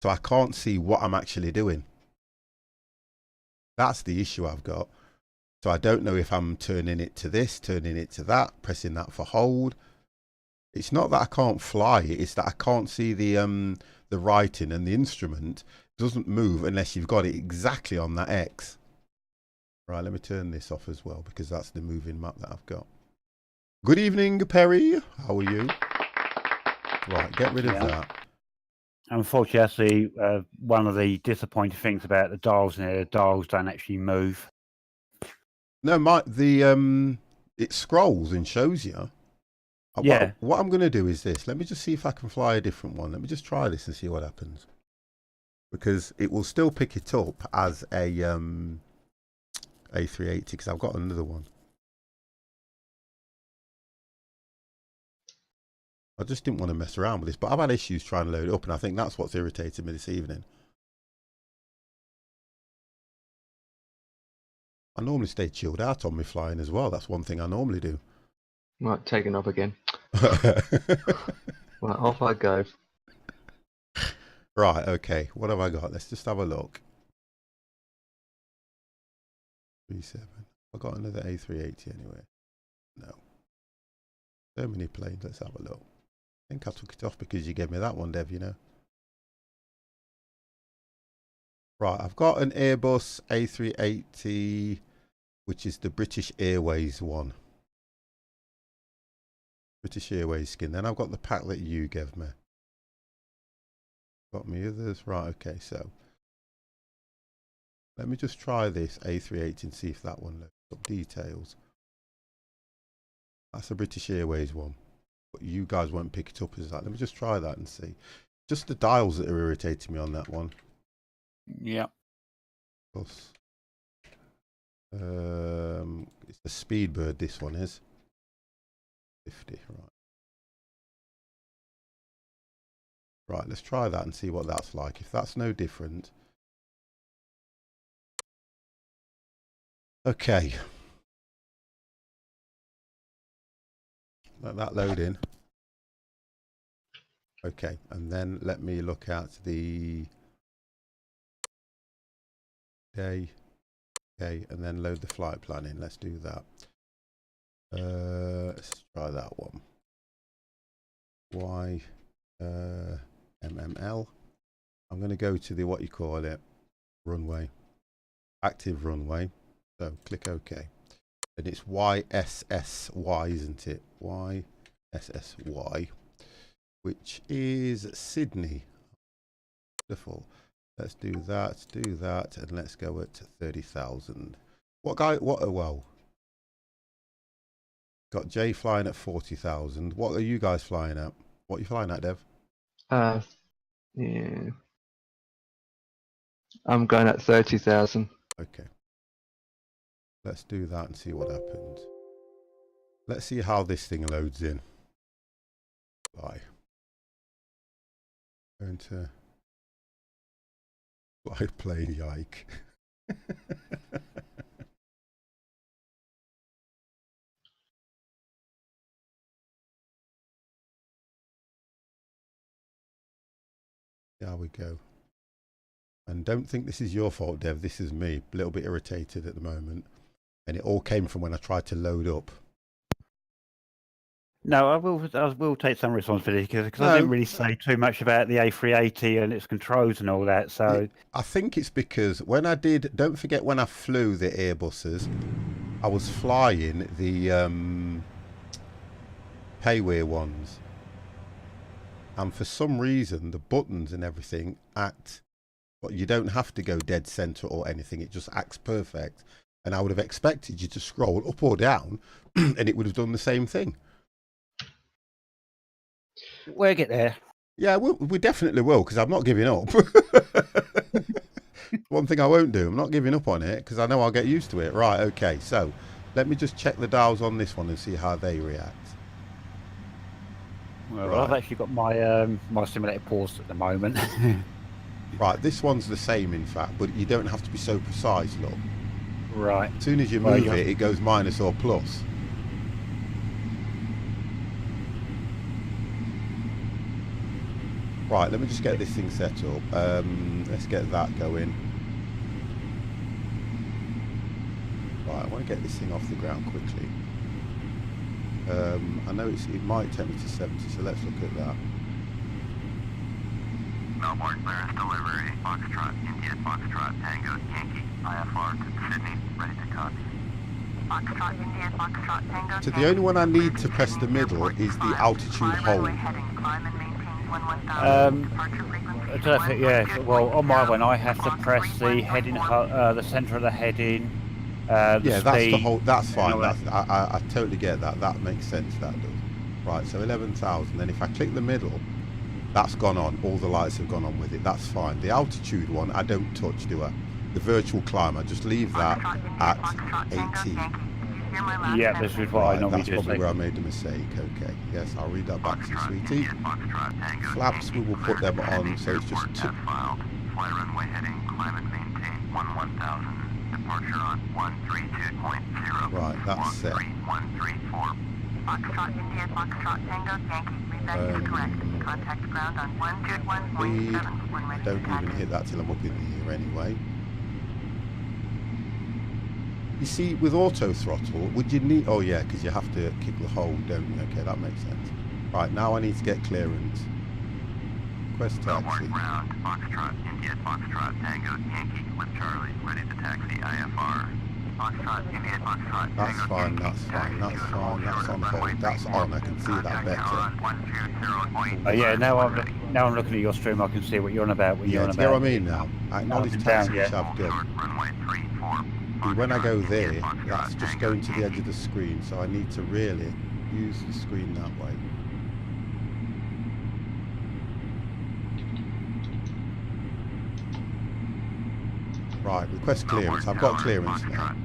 So I can't see what I'm actually doing. That's the issue I've got. So I don't know if I'm turning it to this, turning it to that, pressing that for hold. It's not that I can't fly it, it's that I can't see the writing, and the instrument doesn't move unless you've got it exactly on that X. Right, let me turn this off as well, because that's the moving map that I've got. Good evening, Perry. How are you? Right, get rid of that. Unfortunately, that's one of the disappointing things about the dials in there. The dials don't actually move. No, it scrolls and shows you. What I'm going to do is this. Let me just see if I can fly a different one. Let me just try this and see what happens. Because it will still pick it up as a A380, because I've got another one. I just didn't want to mess around with this, but I've had issues trying to load it up, and I think that's what's irritated me this evening. I normally stay chilled out on my flying as well. That's one thing I normally do. Right, taking off again. Right, off I go. Right, okay. What have I got? Let's just have a look. 37. I got another A380 anyway. No. So many planes. Let's have a look. I think I took it off because you gave me that one, Dev, you know. Right, I've got an Airbus A380, which is the British Airways one. British Airways skin. Then I've got the pack that you gave me. Got me others. Right, okay, so let me just try this A380 and see if that one loads up details. That's a British Airways one. But you guys won't pick it up as that. Let me just try that and see. Just the dials that are irritating me on that one. Yeah. Plus, it's the Speedbird, this one is. 50, right. Right, let's try that and see what that's like. If that's no different. Okay. Let that load in. Okay, and then let me look at the day. Okay, and then load the flight plan in. Let's do that. Let's try that one. MML. I'm going to go to the, what you call it, runway. Active runway. So click OK. And it's YSSY, isn't it? YSSY, which is Sydney. Wonderful. Let's do that, and let's go at 30,000. Well, got Jay flying at 40,000. What are you guys flying at? What are you flying at, Dev? Yeah. I'm going at 30,000. Okay. Let's do that and see what happens. Let's see how this thing loads in. Fly. Going to fly plane, yike. There we go. And don't think this is your fault, Dev. This is me. A little bit irritated at the moment. And it all came from when I tried to load up. No, I will take some responsibility because I No. didn't really say too much about the A380 and its controls and all that. So I think it's because when I did, don't forget when I flew the Airbuses, I was flying the Payware ones. And for some reason, the buttons and everything act, well, you don't have to go dead center or anything. It just acts perfect. And I would have expected you to scroll up or down and it would have done the same thing. we'll get there. Yeah, we definitely will, because I'm not giving up. One thing I won't do, I'm not giving up on it, because I know I'll get used to it. Right, okay, so let me just check the dials on this one and see how they react. Well, Right. I've actually got my my simulator paused at the moment. Right, this one's the same, in fact, but you don't have to be so precise, look. Right. As soon as you Well, move you're- it goes minus or plus. Right, let me just get this thing set up. Let's get that going. Right, I want to get this thing off the ground quickly. I know it might take me to 70, so let's look at that. Melbourne clearance delivery. Foxtrot, India, Foxtrot, Tango, Yankee, IFR to Sydney, ready to copy. Foxtrot, India, Foxtrot, Tango, So the only one I need to press the middle is the altitude hold. I don't think, yeah. Well, on my one, I have to press the heading, the centre of the heading. The Yeah, that's the speed, whole. That's and fine. all that. I totally get that. That makes sense. That does. Right. So 11,000. Then if I click the middle, that's gone on. All the lights have gone on with it. That's fine. The altitude one, I don't touch, do I? The virtual climb, I just leave that at 18. Yeah, this is what I Right, normally that's do. probably So- where I made the mistake. Okay. Yes, I'll read that back to you, sweetie. Flaps, we will put them on. So it's just two. filed. Fly runway heading, climb and maintain 11,000. Departure on 132.0. Right, that's set. 134. Foxtrot, India, Foxtrot, Tango, Yankee. Read is correct. Contact ground on 121.7. I don't even hit that till I'm up in the air anyway. You see, with auto throttle, would you need... Oh, yeah, because you have to kick the hold, don't you? Okay, that makes sense. Right, now I need to get clearance. Request taxi. Melbourne ground, Foxtrot, India, Foxtrot, Tango, Yankee with Charlie, ready to taxi IFR. Foxtrot, India, Foxtrot, That's Tango, fine, Yankee, that's fine, that's fine, that's on hold, that's on, I can see that better. yeah, now I'm looking at your stream. I can see what you're on about. When you're Yeah, on do you know about. what I mean now? I acknowledge Up and taxi, down, which yeah. I've done. Runway 34. See, when I go there, that's just going to the edge of the screen, so I need to really use the screen that way. Right, request clearance. I've got clearance now.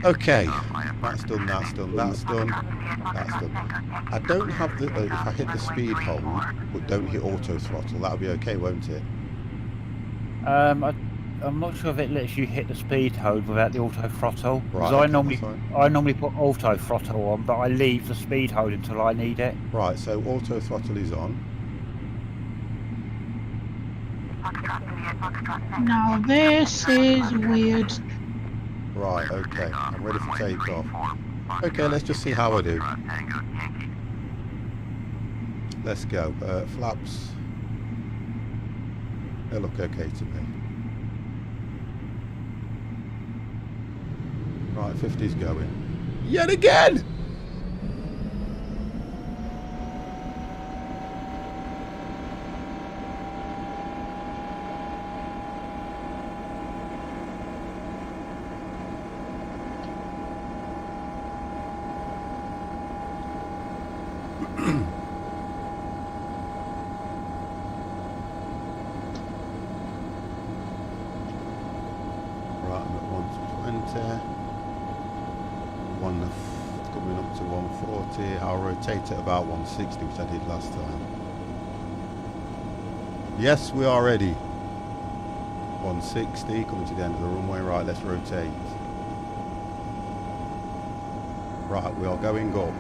Okay, that's done, that's done, that's done, that's done. I don't have the, if I hit the speed hold, but don't hit auto throttle, that'll be okay, won't it? I'm not sure if it lets you hit the speed hold without the auto throttle. Right, Because okay, I normally put auto throttle on, but I leave the speed hold until I need it. Right, so auto throttle is on. Now this is weird. Right, okay, I'm ready for takeoff. Okay, let's just see how I do. Let's go. Flaps. They look okay to me. Right, 50's going. Yet again! Right, I'm at 120. Coming up to 140. I'll rotate at about 160, which I did last time. Yes, we are ready. 160, coming to the end of the runway. Right, let's rotate. Right, we are going up.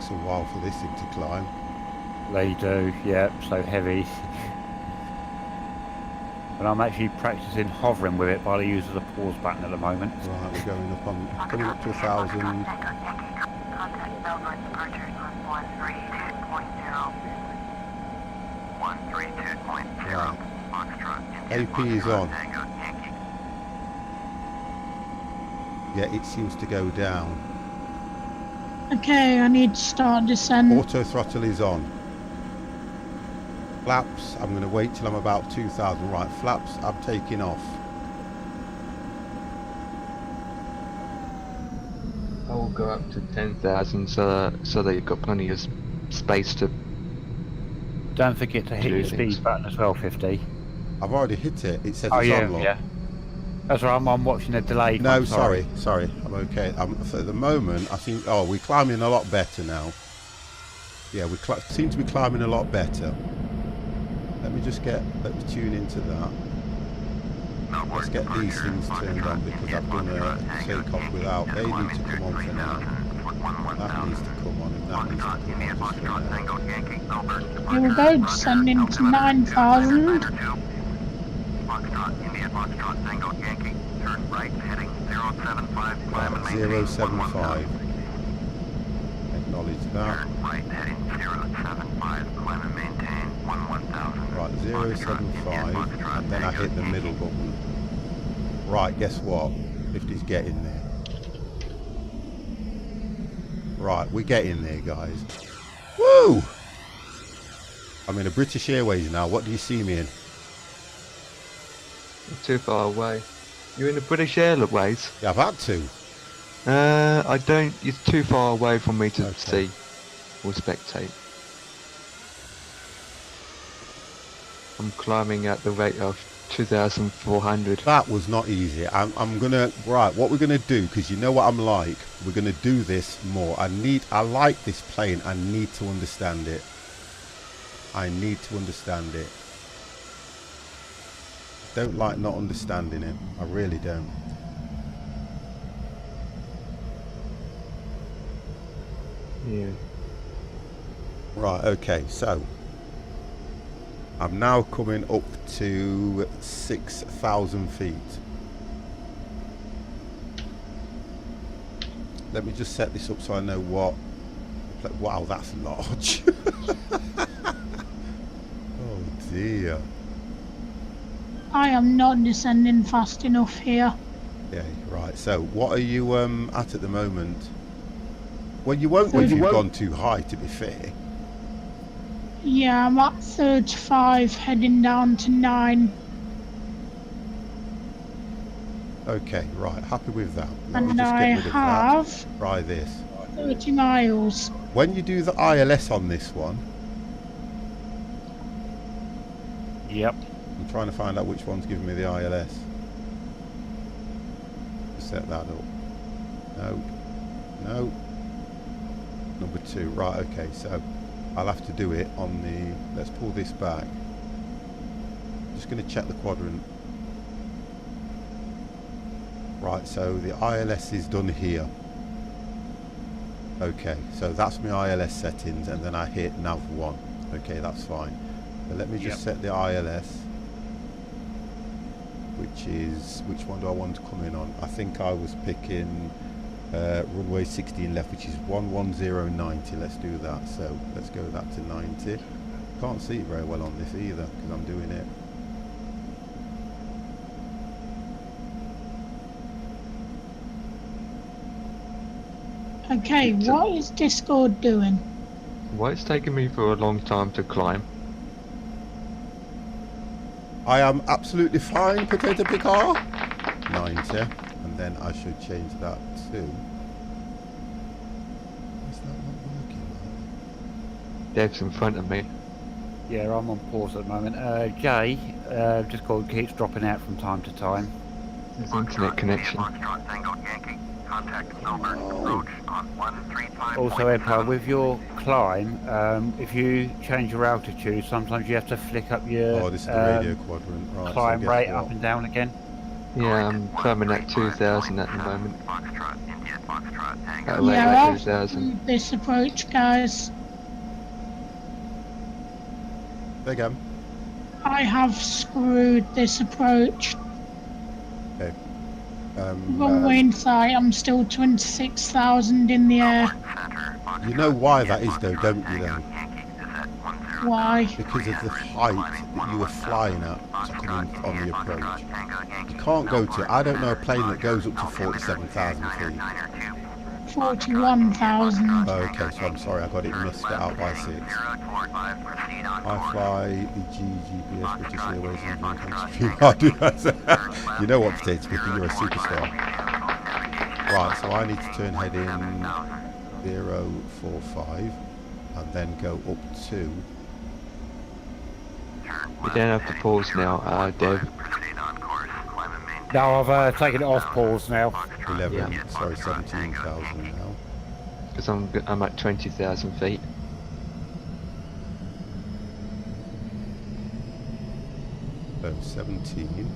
takes a while for this thing to climb. They do, yeah, so heavy. And I'm actually practicing hovering with it by the use of the pause button at the moment. Right, we're going up on, coming up to 1,000. Contact Melbourne departure on 132.0. 132.0. Right. Foxtrot, AP India, is Foxtrot, on. Tango, Yankee. Yeah, it seems to go down. Okay, I need to start descent. Auto throttle is on. Flaps, I'm going to wait till I'm about 2,000. Right, flaps, I'm taking off. I will go up to 10,000 so that you've got plenty of space to. Don't forget to hit your Two things. speed button as well, 50. I've already hit it. It says Oh it's yeah, on, look. yeah. That's right, I'm watching a delayed No, one, sorry. I'm okay. For the moment, I think. Oh, we're climbing a lot better now. Yeah, we seem to be climbing a lot better. Let me tune into that. Let's get these things turned on because I've done a takeoff without. They need to come on for now. That needs to come on and that needs to come on just for now. Here we go, descending to 9,000. Foxtrot, India, Foxtrot, Tango, Yankee. Turn right, heading 075, climb and maintain 075. Acknowledge that. Turn right, heading 075, climb and maintain 1000. Right, 075, and then I hit the middle button. Right, guess what? 50's getting there. Right, we're getting there, guys. Woo! I'm in a British Airways now. What do you see me in? Not too far away. You're in the British Airways. Yeah, I've had to. I don't. You're too far away from me to Okay. see or spectate. I'm climbing at the rate of 2,400. That was not easy. I'm gonna, right, what we're gonna do, because you know what I'm like, we're gonna do this more. I like this plane. I need to understand it. I need to understand it. Don't like not understanding it. I really don't. Yeah. Right, okay, so I'm now coming up to 6,000 feet. Let me just set this up so I know what. Wow, that's large. Oh dear. I am not descending fast enough here. Yeah, right. So, what are you at the moment? Well, you won't when you've gone too high, to be fair. Yeah, I'm at 35, heading down to 9. Okay, right. Happy with that. Let me And just I get rid of that. have Try this. 30 miles. When you do the ILS on this one, Yep. I'm trying to find out which one's giving me the ILS. Set that up. No. No. Number 2. Right, okay, so I'll have to do it on the... Let's pull this back. Just going to check the quadrant. Right, so the ILS is done here. Okay, so that's my ILS settings, and then I hit nav 1. Okay, that's fine. But let me just set the ILS, which one do I want to come in on? I think I was picking runway 16 left, which is 11090. Let's do that. So let's go that to 90. Can't see it very well on this either because I'm doing it. Okay, what is Discord doing? Why it's taking me for a long time to climb? I am absolutely fine, Potato Picar. 90, and then I should change that to... Is that not working? Dev's in front of me. Yeah, I'm on pause at the moment. Jay, just called, keeps dropping out from time to time. There's internet connection. Foxtrot, Tango, Yankee. Contact Melbourne. Approach on 135. Also, Empire, with your climb, if you change your altitude, sometimes you have to flick up your Oh, this is the radio quadrant. Right, climb so guess rate what? up and down again. Yeah, I'm climbing at 2,000 at the moment. Foxtrot, India, Foxtrot, Tango. at a rate Yeah, like I've 2,000. this approach, guys. Say again. I have screwed this approach. Okay. Runway in sight, I'm still 26,000 in the air. You know why that is though, don't you though? Why? Because of the height that you were flying at to come in on the approach. You can't go to, I don't know a plane that goes up to 47,000 feet. 41,000. Okay, so I'm sorry, I got it missed out by 6. I fly the GGPS British Airways and you know what, Potato Picker, you're a superstar. Right, so I need to turn head in 045 and then go up to... You don't have to pause now, Dev. No, I've taken it off pause now. 11, Yeah. sorry, 17,000 now. Because I'm at 20,000 feet. So 17.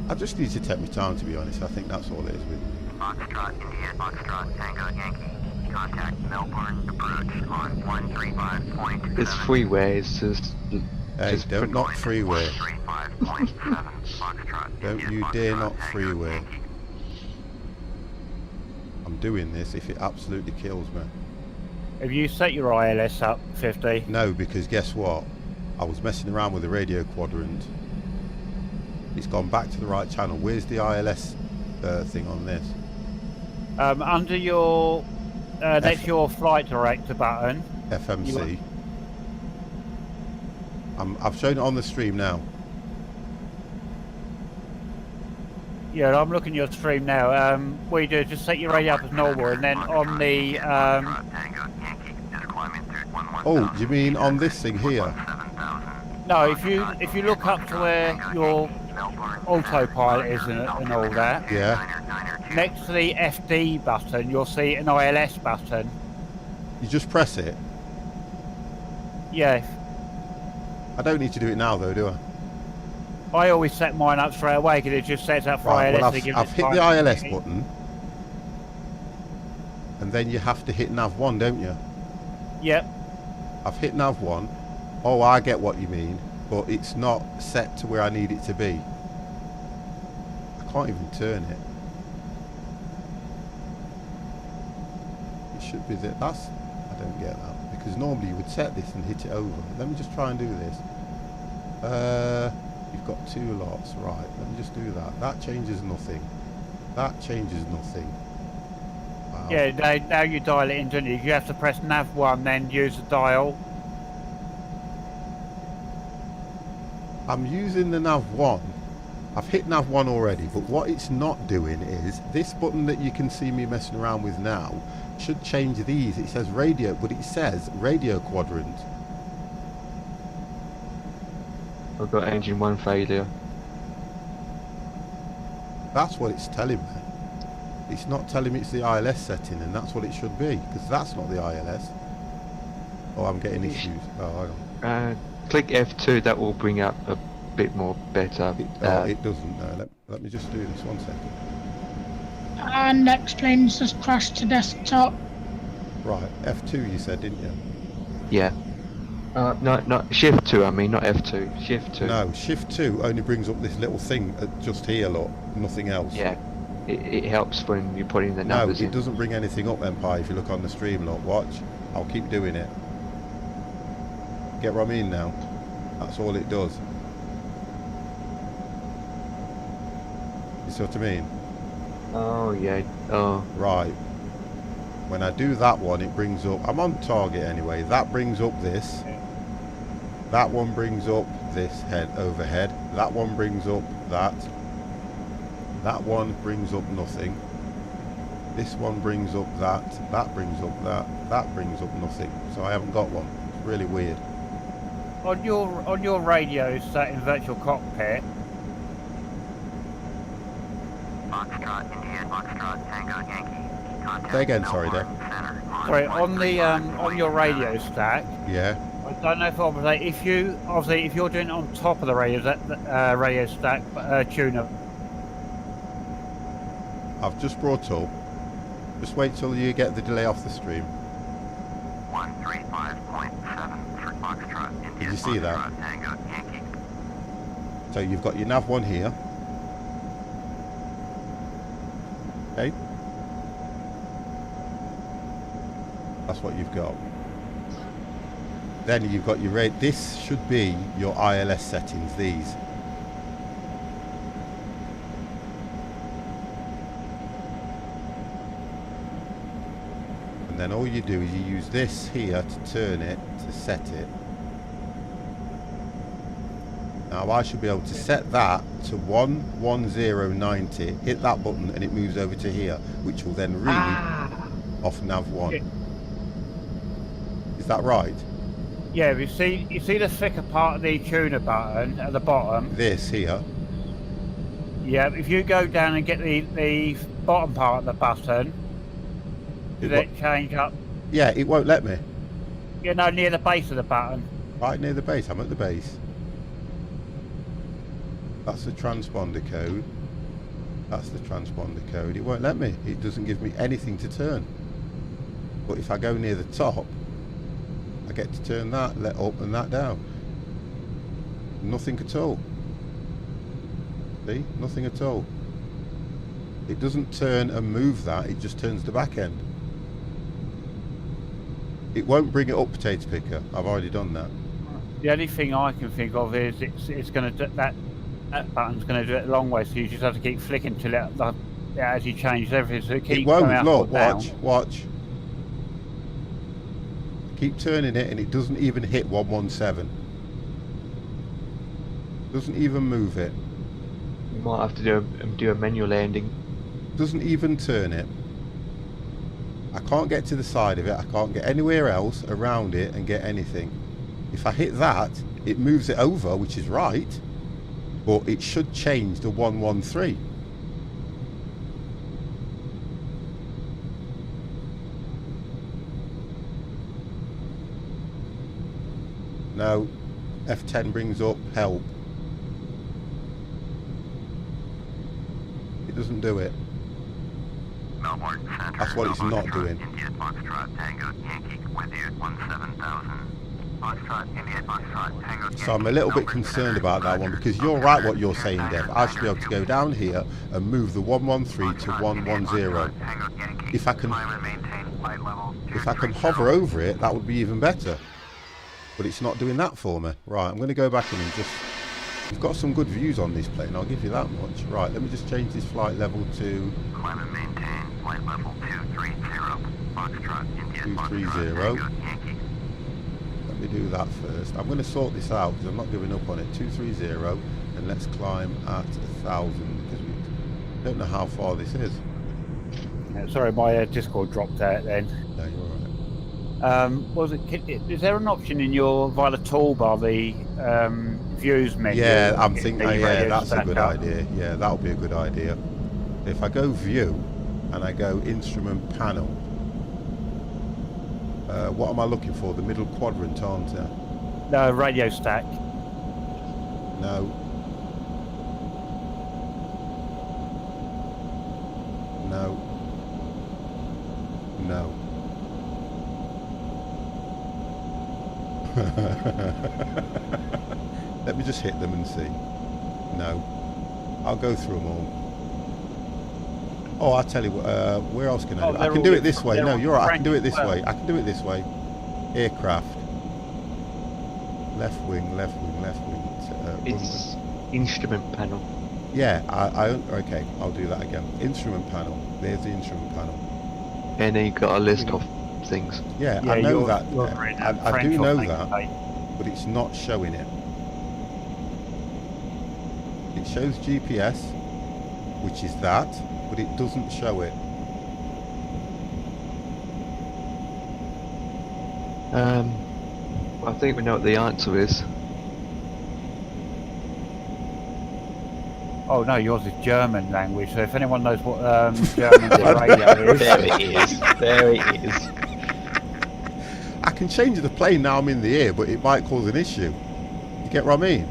I just need to take my time, to be honest. I think that's all it is with me. Foxtrot, India, Foxtrot, Tango, Yankee. Contact Melbourne approach on 135.7. It's freeway, it's just... Hey, don't knock freeway. 135.7 Foxtrot. Don't you dare knock freeway. I'm doing this if it absolutely kills me. Have you set your ILS up 50? No, because guess what? I was messing around with the radio quadrant. It's gone back to the right channel. Where's the ILS thing on this? Under your next to your flight director button. FMC. I've shown it on the stream now. Yeah, I'm looking at your stream now. What you do is just set your radio up as normal, and then on the Oh, you mean on this thing here? no, if you look up to where your autopilot is and all that, Yeah. next to the FD button, you'll see an ILS button. You just press it. Yeah, I don't need to do it now though, do I? I always set mine up straight away because it just sets up for Right, ILS. well, to give I've it hit the time. ILS button. And then you have to hit nav1, don't you? Yep. I've hit nav1. Oh, I get what you mean. But it's not set to where I need it to be. I can't even turn it. It should be that. That's... I don't get that. Because normally you would set this and hit it over. Let me just try and do this. You've got 2 lots. Right, let me just do that. That changes nothing. That changes nothing. Wow. Yeah, now you dial it in, don't you? You have to press nav1, then use the dial. I'm using the nav1. I've hit nav1 already, but what it's not doing is this button that you can see me messing around with now should change these. It says radio, but it says radio quadrant. I've got engine 1 failure. That's what it's telling me. It's not telling me it's the ILS setting, and that's what it should be, because that's not the ILS. Oh, I'm getting issues. Oh, hang on. Click F2, that will bring up a bit more better. It doesn't. No, let me just do this 1 second. And next plane's just crashed to desktop. Right, F2 you said, didn't you? Yeah. No, Shift 2, I mean, not F2. Shift 2. No, Shift 2 only brings up this little thing just here, look. Nothing else. Yeah. It helps when you're putting the No, numbers it in. doesn't bring anything up, Empire, if you look on the stream, look. Watch. I'll keep doing it. Get what I mean now? That's all it does. You see what I mean? Oh, yeah. Oh. Right. When I do that one, it brings up... I'm on target anyway. That brings up this. That one brings up this overhead. That one brings up that. That one brings up nothing. This one brings up that. That brings up that. That brings up nothing. So I haven't got one. It's really weird. On your radio set in virtual cockpit. Foxtrot, India, Foxtrot, Tango, Yankee. Contact Say again, sorry, Dave. Center. Sorry, on your radio stack. Yeah. I don't know if obviously if you're doing it on top of the radio stack tuner. I've just brought up Just wait till you get the delay off the stream. 135.7 for Foxtrot, India. Did you see that? Foxtrot, Tango, Yankee. So you've got your nav 1 here. Okay. That's what you've got. Then you've got your rate. This should be your ILS settings, these. And then all you do is you use this here to turn it, to set it. Now I should be able to set that to 11090, hit that button and it moves over to here, which will then read off nav 1. Yeah. Is that right? Yeah, you see the thicker part of the tuner button at the bottom. This here. Yeah, if you go down and get the bottom part of the button, does it change up? Yeah, it won't let me. You know, near the base of the button. Right near the base, I'm at the base. That's the transponder code. That's the transponder code. It won't let me. It doesn't give me anything to turn. But if I go near the top, I get to turn that, let up and that down. Nothing at all. See? Nothing at all. It doesn't turn and move that, it just turns the back end. It won't bring it up, potato picker. I've already done that. The only thing I can think of is it's going to do that button's going to do it a long way, so you just have to keep flicking till it as you change everything. So it keeps It won't. going out Look, or down. watch. Keep turning it and it doesn't even hit 117. Doesn't even move it. You might have to do a manual landing. Doesn't even turn it. I can't get to the side of it. I can't get anywhere else around it and get anything. If I hit that, it moves it over, which is right, but it should change to 113. Now, F10 brings up help. It doesn't do it. Melbourne Center. That's what it's not doing. India Foxtrot, Tango, Yankee, with you at 17,000. Foxtrot, India Foxtrot, Tango, Yankee. So I'm a little bit concerned about that one, because you're right what you're saying, Dev. I should be able to go down here and move the 113 to 110. If I can hover over it, that would be even better. But it's not doing that for me. Right, I'm going to go back in and just... We've got some good views on this plane, I'll give you that much. Right, let me just change this flight level to... Climb and maintain flight level 230. Foxtrot, India 230. Foxtrot, Tango, Yankee. Let me do that first. I'm going to sort this out because I'm not giving up on it. 230, and let's climb at 1,000 because we don't know how far this is. Yeah, sorry, my Discord dropped out then. No, you're all right. Is there an option in your via the toolbar, the views menu? Yeah, I'm thinking. that you Yeah, radio that's a stack good up? idea. Yeah, that'll be a good idea. If I go view and I go instrument panel, what am I looking for? The middle quadrant, aren't I? No, radio stack. No. No. No. Let me just hit them and see. No. I'll go through them all. Oh, I'll tell you what, where else can I do it? I can do it this way. No, you're right. I can do it this way. I can do it this way. Aircraft. Left wing, left wing, left wing. It's instrument panel. Yeah, okay, I'll do that again. Instrument panel. There's the instrument panel. And then you've got a list of things. Yeah, I know that. I do know that, mate. but it's not showing it. It shows GPS, which is that, but it doesn't show it. I think we know what the answer is. Oh no, yours is German language. So if anyone knows what German radio is, There it is. There it is. I can change the plane now I'm in the air, but it might cause an issue. You get what I mean?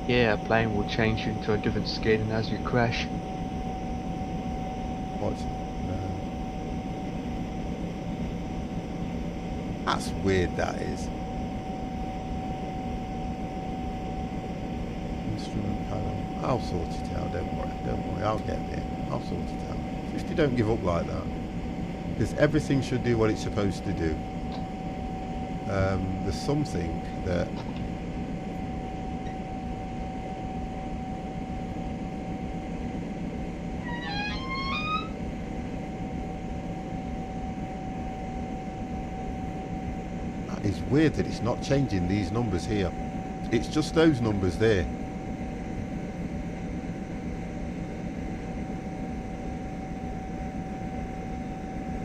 Yeah, a plane will change you into a different skin as you crash. What? That's weird, that is. Instrument panel. I'll sort it out, don't worry, I'll get there. I'll sort it out. 50 don't give up like that. Because everything should do what it's supposed to do. There's something that... That is weird that it's not changing these numbers here. It's just those numbers there.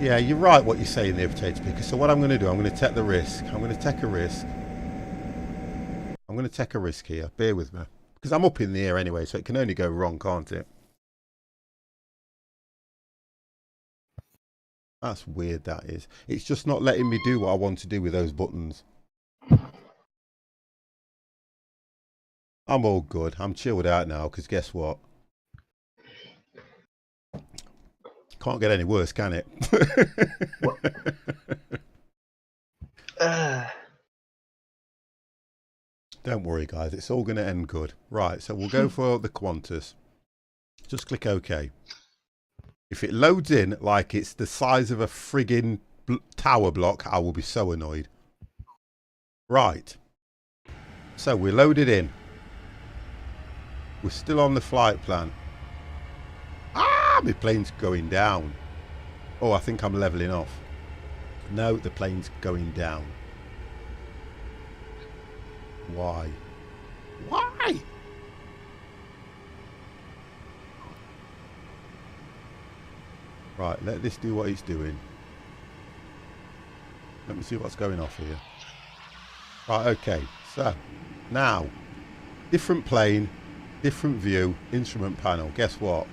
Yeah, you're right what you're saying there, Potato Picker. So what I'm going to do, I'm going to take the risk. I'm going to take a risk. I'm going to take a risk here. Bear with me. Because I'm up in the air anyway, so it can only go wrong, can't it? That's weird, that is. It's just not letting me do what I want to do with those buttons. I'm all good. I'm chilled out now, because guess what? Can't get any worse, can it? Don't worry, guys. It's all going to end good. Right, so we'll go for the Qantas. Just click OK. If it loads in like it's the size of a friggin' tower block, I will be so annoyed. Right. So we're loaded in. We're still on the flight plan. Ah, my plane's going down. Oh, I think I'm leveling off. No, the plane's going down. Why? Why? Right, let this do what it's doing. Let me see what's going off here. Right, okay. So, now, different plane, different view, instrument panel. Guess what?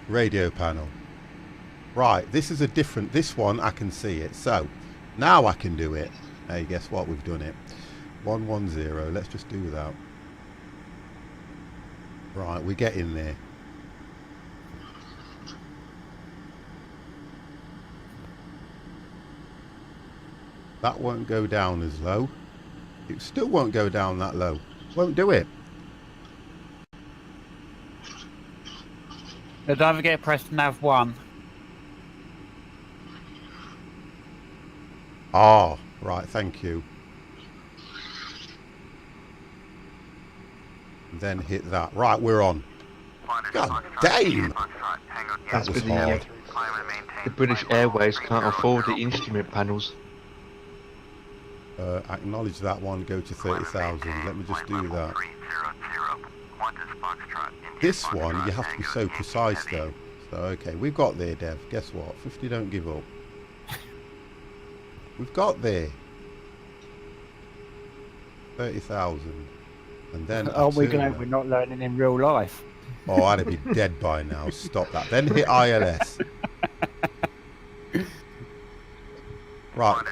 Radio panel. Right, this is a different, this one I can see it. So, now I can do it. Hey, guess what? We've done it. 110, let's just do that. Right, we get in there. That won't go down as low. It still won't go down that low. Won't do it. Don't forget to press nav 1. Ah, right, thank you. Then hit that. Right, we're on. God damn! That was hard. The British Airways can't afford the instrument panels. Acknowledge that one, go to 30,000. Let me just do that. This one, you have to be so precise though. So, okay, we've got there, Dev. Guess what? 50 don't give up. We've got there. 30,000. And then... Oh, we're not learning in real life. Oh, I'd be dead by now. Stop that. Then hit ILS. Right.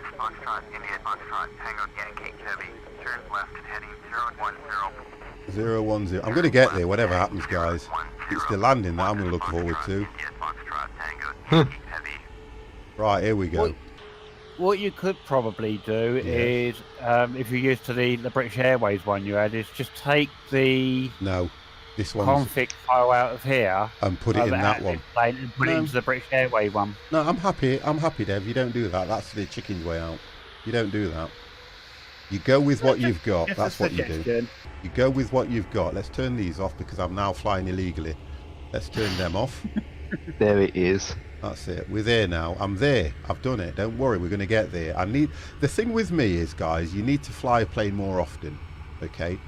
010. I'm going to get there, whatever happens, guys. It's the landing that I'm going to look forward to. Right, here we go. What you could probably do is, if you're used to the British Airways one you had, is just take the this one's config file out of here and put it in that one. And put it into the British Airways one. No, I'm happy, Dev. You don't do that. That's the chicken's way out. You don't do that. You go with what you've got. That's what you do. You go with what you've got. Let's turn these off because I'm now flying illegally. Let's turn them off. There it is. That's it. We're there now. I'm there. I've done it. Don't worry. We're going to get there. The thing with me is, guys, you need to fly a plane more often. Okay?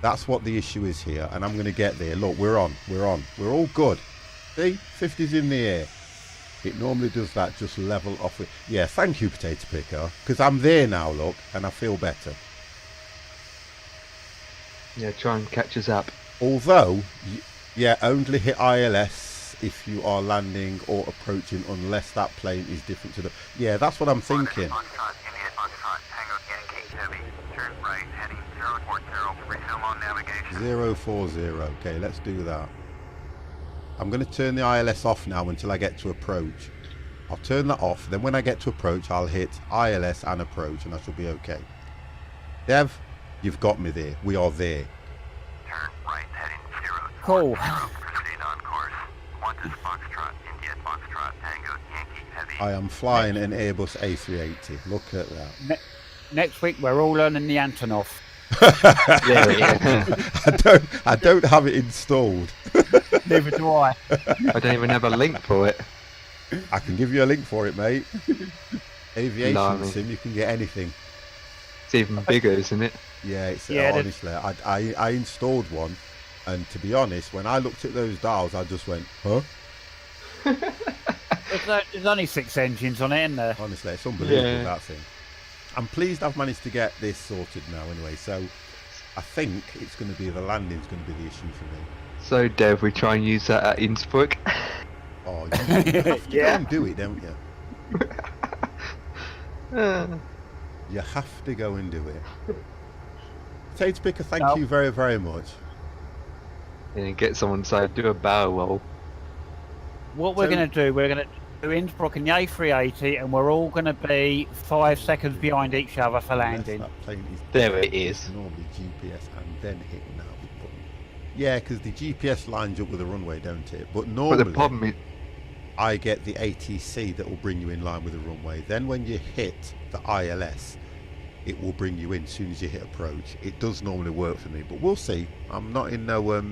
That's what the issue is here. And I'm going to get there. Look, we're on. We're on. We're all good. See? 50's in the air. It normally does that, just level off it. Yeah, thank you, Potato Picker. Because I'm there now, look, and I feel better. Yeah, try and catch us up. Although, yeah, only hit ILS if you are landing or approaching, unless that plane is different to the... Yeah, that's what I'm thinking. 040. Okay, let's do that. I'm going to turn the ILS off now until I get to approach. I'll turn that off. Then when I get to approach, I'll hit ILS and approach, and I shall be okay. Dev, you've got me there. We are there. Turn right, heading 0. Cool. Proceed on course. Qantas Foxtrot, India Foxtrot, Tango, Yankee, Heavy. I am flying an Airbus A380. Look at that. Next week we're all learning the Antonov. There it is. I don't have it installed. Neither do I. I don't even have a link for it. I can give you a link for it, mate. Aviation Blimey. sim, you can get anything. It's even bigger, isn't it? Yeah, it's Yeah, honestly, I installed one, and to be honest, when I looked at those dials, I just went, huh? There's only 6 engines on it, isn't there? Honestly, it's unbelievable, Yeah. that thing. I'm pleased I've managed to get this sorted now anyway, so I think it's going to be the landing's going to be the issue for me. So, Dev, we try and use that at Innsbruck. Oh, you have to go Yeah. and do it, don't you? You have to go and do it. Potato Picker, thank No. you very, very much. And get someone to say, do a barrel roll. What we're So- going to do, we're going to do Innsbruck in the A380, and we're all going to be 5 seconds behind each other for Unless landing. that plane is There it is. normally GPS and then hit now. Yeah, because the GPS lines up with the runway, don't it? But But normally, the problem is, I get the ATC that will bring you in line with the runway. Then when you hit the ILS, it will bring you in as soon as you hit approach. It does normally work for me, but we'll see. I'm not in no we'll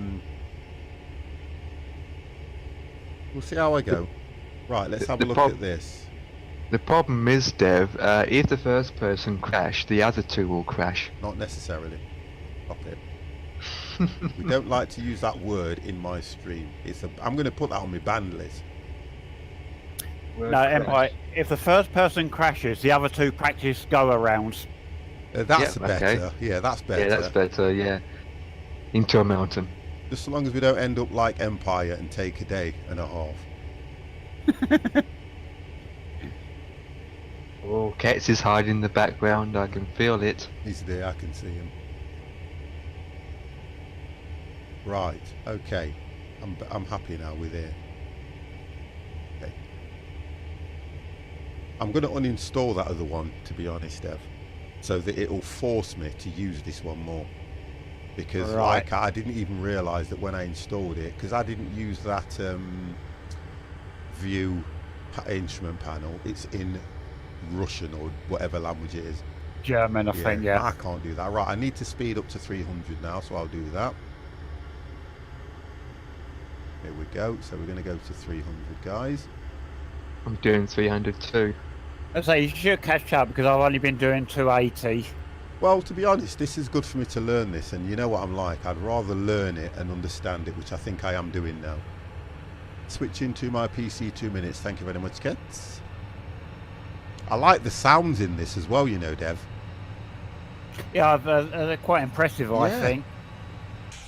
see how I go. Right, let's have a the look prob- at this. the problem is, Dev, if the first person crash, the other two will crash. Not necessarily. Stop it. We don't like to use that word in my stream. I'm going to put that on my banned list. No, Empire, if the first person crashes, the other 2 practice go-arounds. That's Yeah, better. okay. Yeah, that's better. Yeah, that's better, yeah. Into a mountain. Just so long as we don't end up like Empire and take a day and a half. Oh, Ketz is hiding in the background, I can feel it. He's there, I can see him. Right, okay. I'm happy now with it. Okay. I'm going to uninstall that other one, to be honest, Dev, so that it'll force me to use this one more. Because Right. like I didn't even realise that when I installed it, because I didn't use that view instrument panel, it's in Russian or whatever language it is. German, I think, yeah. I can't do that. Right, I need to speed up to 300 now, so I'll do that. Here we go. So we're going to go to 300, guys. I'm doing 300 too. I say you should catch up because I've only been doing 280. Well, to be honest, this is good for me to learn this, and you know what I'm like. I'd rather learn it and understand it, which I think I am doing now. Switching to my PC 2 minutes. Thank you very much, kids. I like the sounds in this as well, you know, Dev. Yeah, they're quite impressive, I Yeah. think.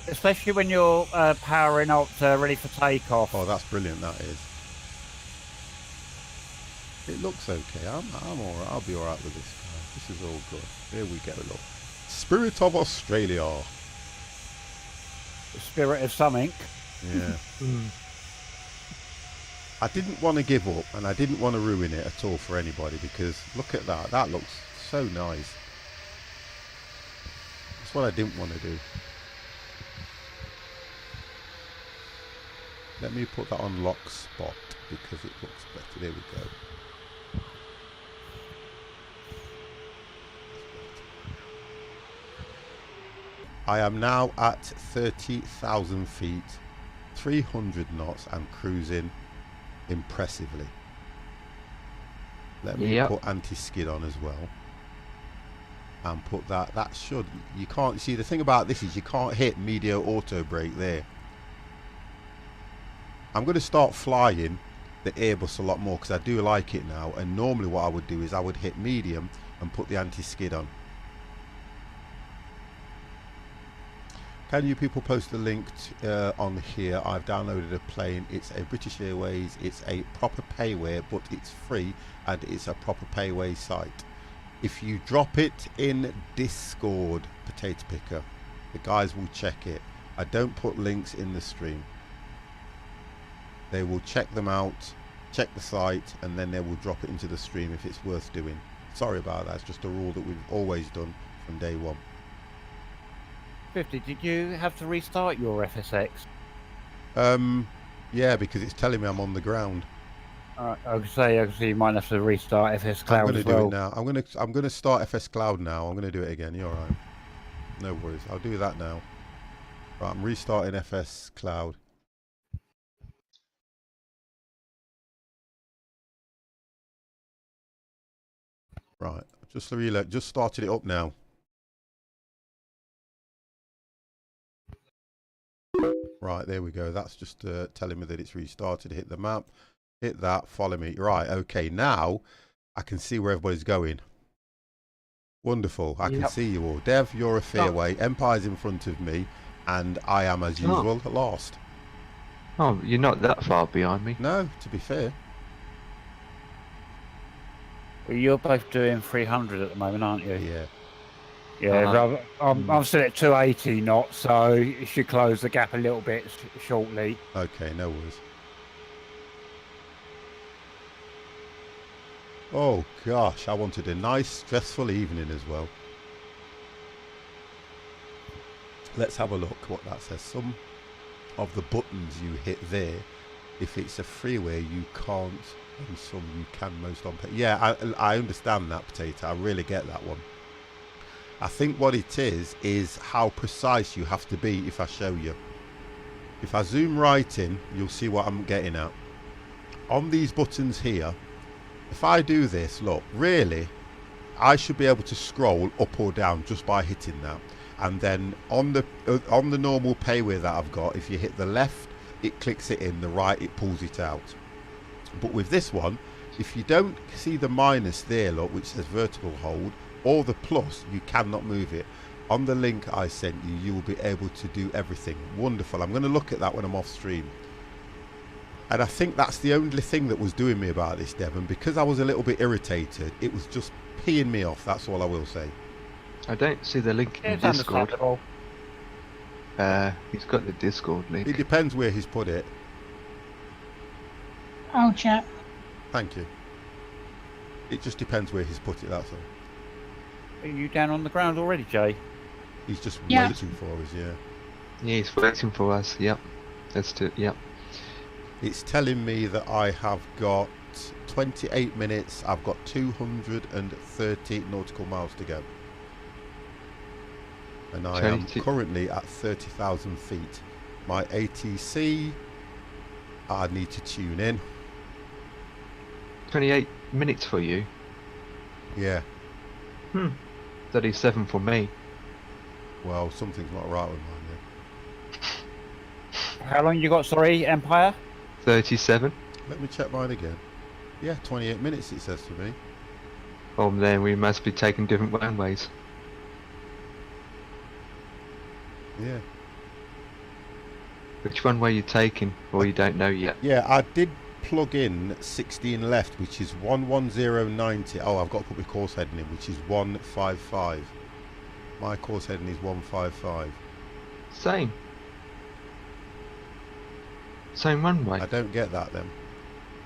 Especially when you're powering up ready for takeoff. Oh, that's brilliant, that is. It looks okay. I'm all right. I'll be all right with this. This is all good. Here we go, look. Spirit of Australia. The spirit of something. Yeah. I didn't want to give up, and I didn't want to ruin it at all for anybody, because look at that. That looks so nice. That's what I didn't want to do. Let me put that on lock spot because it looks better. There we go. I am now at 30,000 feet, 300 knots, and cruising impressively. Let me Yep. put anti-skid on as well. And put that should, you can't, see the thing about this is you can't hit medium auto brake there. I'm going to start flying the Airbus a lot more because I do like it now, and normally what I would do is I would hit medium and put the anti-skid on. Can you people post the link on here? I've downloaded a plane. It's a British Airways. It's a proper payware, but it's free and it's a proper payway site. If you drop it in Discord, Potato Picker, the guys will check it. I don't put links in the stream. They will check them out check the site, and then they will drop it into the stream if it's worth doing. Sorry about that. It's just a rule that we've always done from day one. 50, did you have to restart your FSX? Yeah, because it's telling me I'm on the ground. I would say you might have to restart FS I'm Cloud going to as do well. it now. I'm going to start FS Cloud now. I'm going to do it again. You're all right. No worries. I'll do that now. Right, I'm restarting FS Cloud. Right, just started it up now. Right, there we go. That's just telling me that it's restarted. Hit the map. Hit that. Follow me. Right, okay. Now I can see where everybody's going. Wonderful. I can see you all. Dev, you're a fairway. Empire's in front of me. And I am, as usual, lost. Oh, you're not that far behind me. No, to be fair. Well, you're both doing 300 at the moment, aren't you? Yeah. Yeah, I'm still at 280 knots, so it should close the gap a little bit shortly. Okay, no worries. Oh gosh, I wanted a nice stressful evening as well. Let's have a look what that says. Some of the buttons you hit there, if it's a freeway you can't, and some you can most on. Yeah, I understand that, Potato. I really get that one. I think what it is how precise you have to be. If I show you, if I zoom right in, you'll see what I'm getting at. On these buttons here, if I do this, look, really, I should be able to scroll up or down just by hitting that. And then on the normal payway that I've got, if you hit the left, it clicks it in, the right, it pulls it out. But with this one, if you don't see the minus there, look, which says vertical hold, or the plus, you cannot move it. On the link I sent you, you will be able to do everything. Wonderful. I'm going to look at that when I'm off stream. And I think that's the only thing that was doing me about this, Devon, because I was a little bit irritated. It was just peeing me off. That's all I will say. I don't see the link in It's Discord. understandable. He's got the Discord link. It depends where he's put it. I'll check. Thank you. It just depends where he's put it, that's all. Are you down on the ground already, Jay? He's just Yeah. waiting for us, yeah. Yeah, he's waiting for us. Yep. That's it. Yep. It's telling me that I have got 28 minutes. I've got 230 nautical miles to go. And I am currently at 30,000 feet. My ATC, I need to tune in. 28 minutes for you. Yeah, 37 for me. well, something's not right with mine then. How long you got, sorry, Empire? 37. Let me check mine again. Yeah, 28 minutes it says to me. Oh, then we must be taking different runways. Yeah. Which runway are you taking? Or you don't know yet? Yeah, I did plug in 16 left, which is 11090. Oh, I've got to put my course heading in, which is 155. My course heading is 155. Same. Same runway. I don't get that then.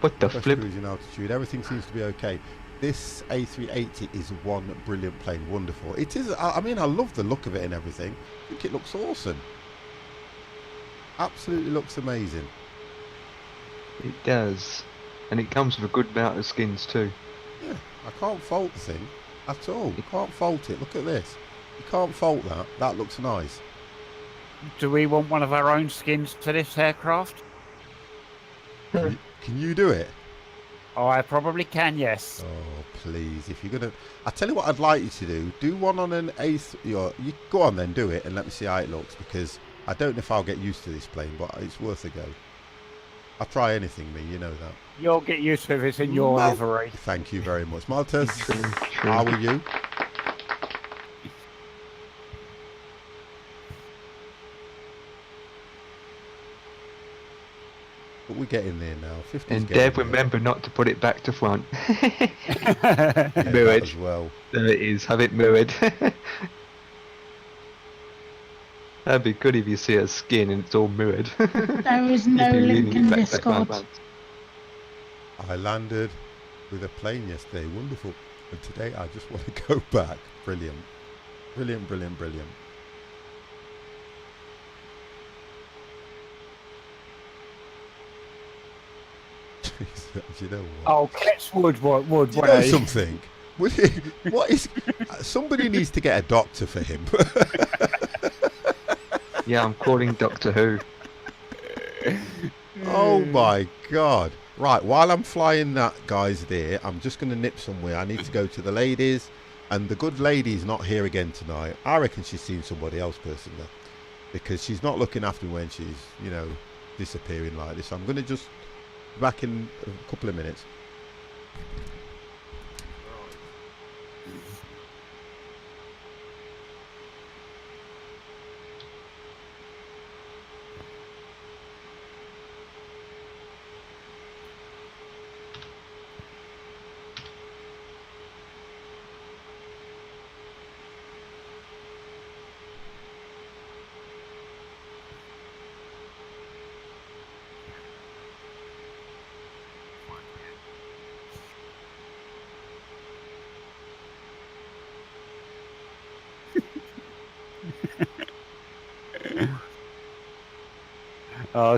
What the Fresh flip? cruising altitude, everything seems to be okay. This A380 is one brilliant plane, wonderful. It is, I mean, I love the look of it and everything. I think it looks awesome. Absolutely looks amazing. It does. And it comes with a good amount of skins too. Yeah, I can't fault the thing at all. You can't fault it. Look at this. You can't fault that. That looks nice. Do we want one of our own skins to this aircraft? Can you do it? Oh, I probably can, yes. Oh, please. If you're going to... I tell you what I'd like you to do. Do one on an A3... You go on then, do it, and let me see how it looks, because I don't know if I'll get used to this plane, but it's worth a go. I'll try anything, me, you know that. You'll get used to it in your livery. Thank you very much. Maltese, True. how are you? But we're getting there now. 50's And getting Dev, there. remember not to put it back to front. Yeah, that mirrored. as well. There it is. Have it mirrored. That'd be good if you see a skin and it's all mirrored. There is no You'd be link leaning in back Discord. front. I landed with a plane yesterday. Wonderful. And today I just want to go back. Brilliant. Brilliant, brilliant, brilliant. Do you know what? Oh, Ket's would, Do you know something? What is? Somebody needs to get a doctor for him. Yeah, I'm calling Doctor Who. Oh my God. Right, while I'm flying that guy's there, I'm just going to nip somewhere. I need to go to the ladies, and the good lady's not here again tonight. I reckon she's seen somebody else personally, because she's not looking after me when she's, you know, disappearing like this. So I'm going to just back in a couple of minutes.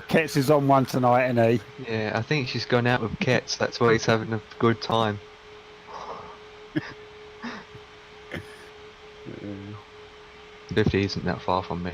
Ket's is on one tonight, isn't he? Yeah, I think she's gone out with Kets. That's why he's having a good time. 50 isn't that far from me.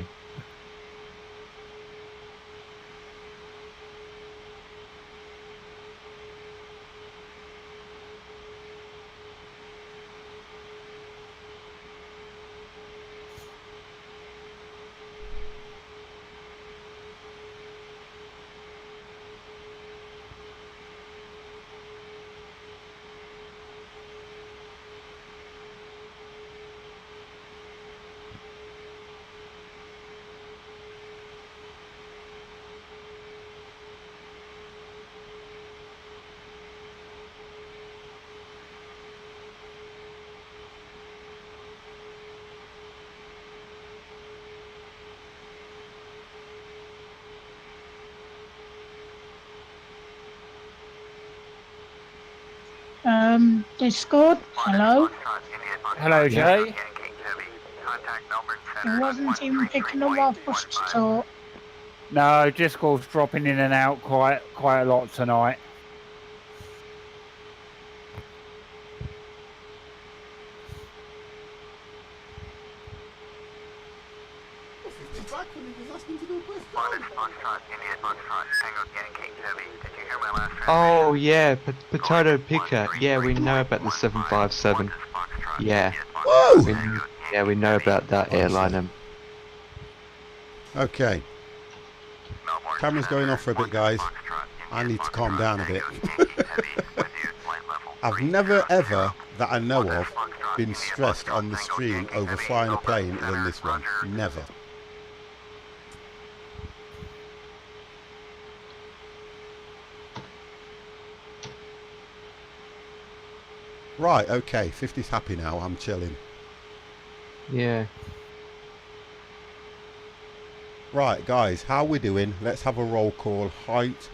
Discord, hello. Hello, Jay. It wasn't even picking up our push to talk. No, Discord's dropping in and out quite a lot tonight. Oh yeah, potato picker. Yeah, we know about the 757. Yeah. Whoa! We know about that airline. Okay. Camera's going off for a bit, guys. I need to calm down a bit. I've never ever, that I know of, been stressed on the stream over flying a plane than this one. Never. Right, okay, 50's happy now, I'm chilling. Yeah. Right, guys, how we doing? Let's have a roll call. Height,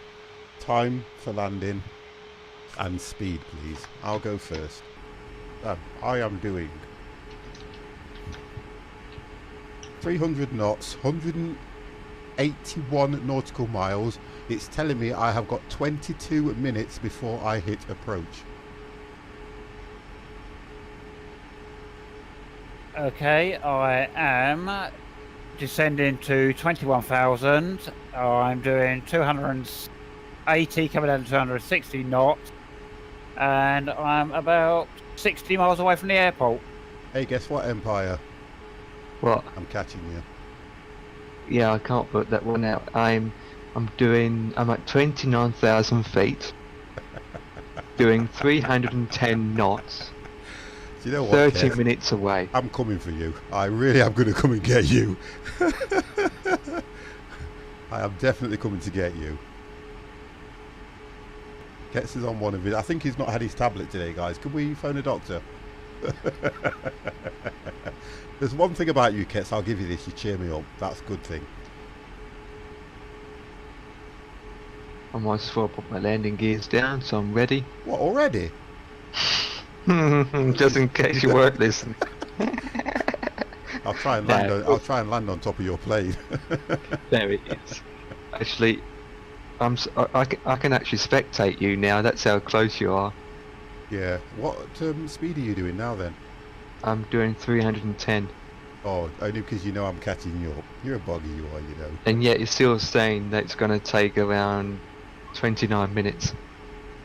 time for landing, and speed, please. I'll go first. I am doing 300 knots, 181 nautical miles. It's telling me I have got 22 minutes before I hit approach. Okay, I am descending to 21,000. I'm doing 280, coming down to 260 knots, and I'm about 60 miles away from the airport. Hey, guess what, Empire? What? I'm catching you. Yeah, I can't put that one out. I'm at 29,000 feet, doing 310 knots. Do you know what, 30 Kev? minutes away. I'm coming for you. I really am going to come and get you. I am definitely coming to get you. Gets us on one of his. I think he's not had his tablet today, guys. Could we phone a doctor? There's one thing about you, Kets. I'll give you this. You cheer me up. That's a good thing. I might as well put my landing gears down so I'm ready. What, already? Just in case you weren't listening. I'll try and No, land on, well- I'll try and land on top of your plane. There it is. Actually, I can actually spectate you now. That's how close you are. Yeah. What speed are you doing now then? I'm doing 310, Oh, only because you know I'm catching you up. You're a buggy, you are, you know. and yet you're still saying that it's going to take around 29 minutes.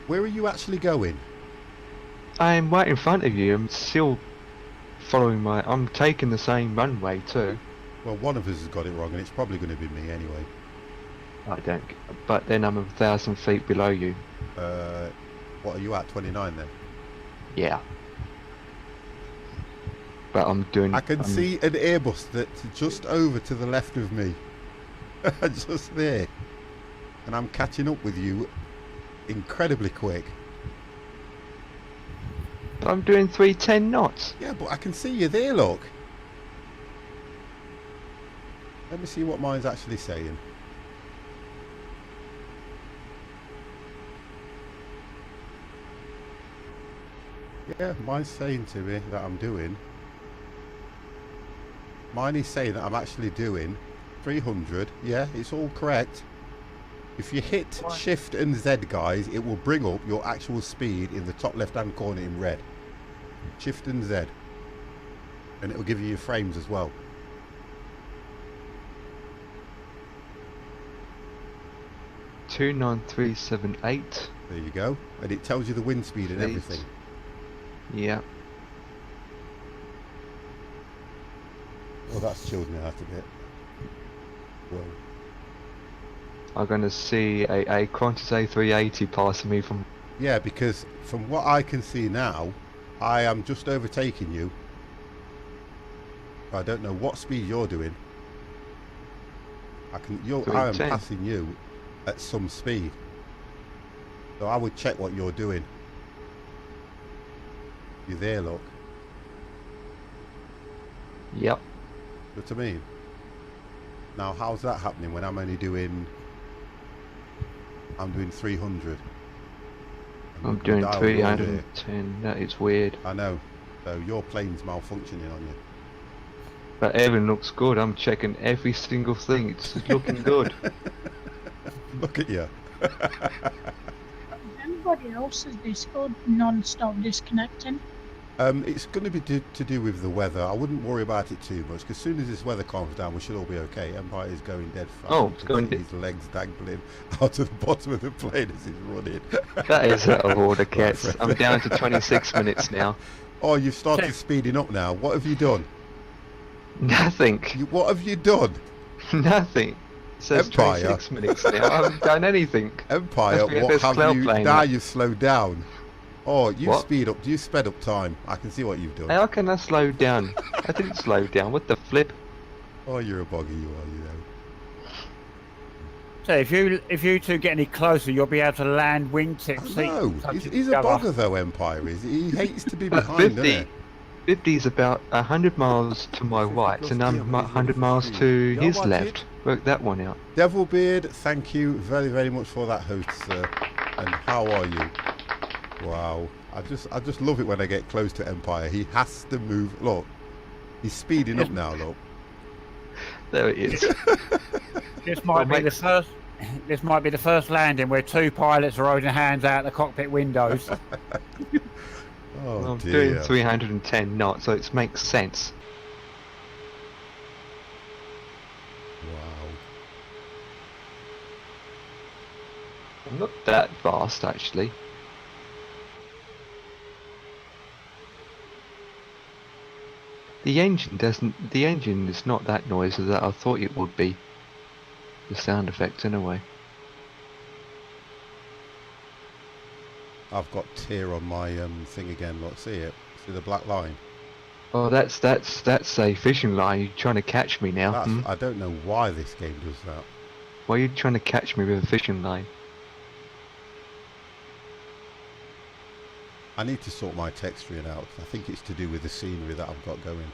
Where are you actually going? I'm right in front of you. I'm still following my. I'm taking the same runway too. Well, one of us has got it wrong, and it's probably going to be me anyway. I don't. But then I'm 1,000 feet below you. What are you at? 29 then? Yeah. But I'm doing. I can see an Airbus that's just over to the left of me. Just there. And I'm catching up with you incredibly quick. I'm doing 310 knots. Yeah, but I can see you there, look. Let me see what mine's actually saying. Yeah, mine's saying to me that I'm doing. Mine is saying that I'm actually doing 300. Yeah, it's all correct. If you hit Shift and Z, guys, it will bring up your actual speed in the top left-hand corner in red. Shift and Z. And it will give you your frames as well. Two 29378. There you go. And it tells you the wind speed and everything. Yeah. Well, that's chilled me out a bit. Whoa. I'm going to see a Qantas A380 passing me from. Yeah, because from what I can see now, I am just overtaking you. I don't know what speed you're doing. I am 310. passing you at some speed. So I would check what you're doing. You there, look. Yep. You know what I mean? Now, how's that happening when I'm only doing... I'm doing 300. I'm doing Dial roll there. 310. That is weird. I know. So your plane's malfunctioning on you. But everything looks good. I'm checking every single thing. It's looking good. Look at you. Is anybody else's Discord non-stop disconnecting? It's going to be to do with the weather. I wouldn't worry about it too much, because as soon as this weather calms down, we should all be okay. Empire is going dead fast. Oh, You it's can going see his legs dangling out of the bottom of the plane as he's running. That is out of order, cats. Right, I'm down to 26 minutes now. Oh, you've started speeding up now. What have you done? Nothing. What have you done? Nothing. It says Empire. 26 minutes now. I haven't done anything. Empire, Must be a what best have cloud you... plane, Now that. you've slowed down. Oh, you What? you sped up time. I can see what you've done. How can I slow down? I didn't slow down. What the flip? Oh, you're a buggy, you are, you know. So if you two get any closer, you'll be able to land wingtips. No, he's a bugger though, Empire is. He hates to be behind, 50. doesn't he? 50 is about 100 miles to my 50 right, plus and I'm kilometres 100 is miles speed. to Yeah, his what, left. dude? Work that one out. Devilbeard, thank you very, very much for that host, sir. And how are you? Wow. I just love it when I get close to Empire. He has to move. Look, he's speeding up now, look. There it is. This might be the first. This might be the first landing where two pilots are holding hands out the cockpit windows. Oh, I'm dear. doing 310 knots, so it makes sense. Wow. I'm not that fast, actually. The engine is not that noisy that I thought it would be. The sound effects, anyway. I've got tear on my thing again. Look, see it? See the black line? Oh, that's a fishing line. You're trying to catch me now. That's, Hmm? I don't know why this game does that. Why are you trying to catch me with a fishing line? I need to sort my texturing out. I think it's to do with the scenery that I've got going.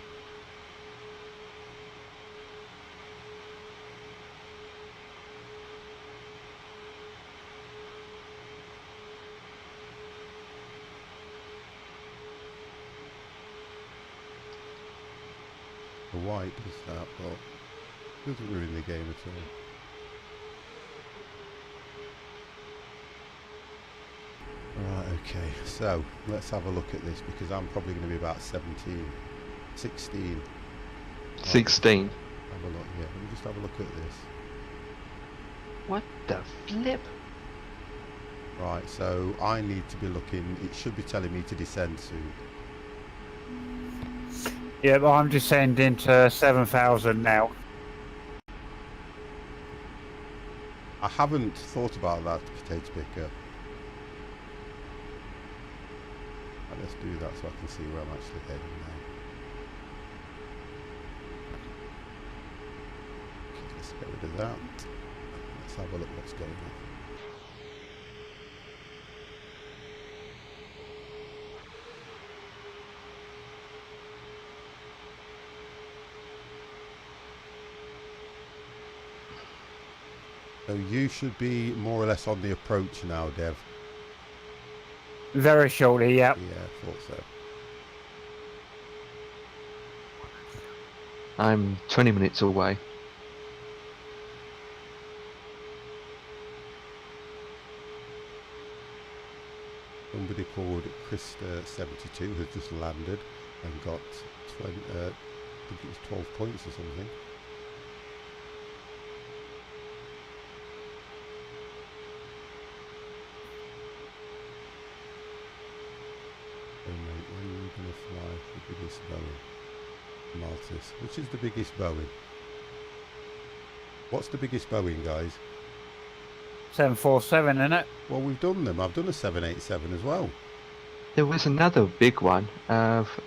The white does that, but doesn't ruin the game at all. Right, okay, so let's have a look at this because I'm probably going to be about 17, 16. 16. Have a look, yeah, let me just have a look at this. What the flip? Right, so I need to be looking, it should be telling me to descend soon. Yeah, but I'm descending to 7,000 now. I haven't thought about that, potato picker. Right, let's do that so I can see where I'm actually heading now. Okay, let's get rid of that. Let's have a look what's going on. So you should be more or less on the approach now, Dev. Very shortly, yeah. Yeah, thought so. I'm 20 minutes away. Somebody called Krista72 has just landed and got 20, I think it was 12 points or something. Oh mate, when are you going to fly the biggest Boeing? Maltus. Which is the biggest Boeing? What's the biggest Boeing, guys? 747, isn't it? Well, we've done them. I've done a 787 as well. There was another big one.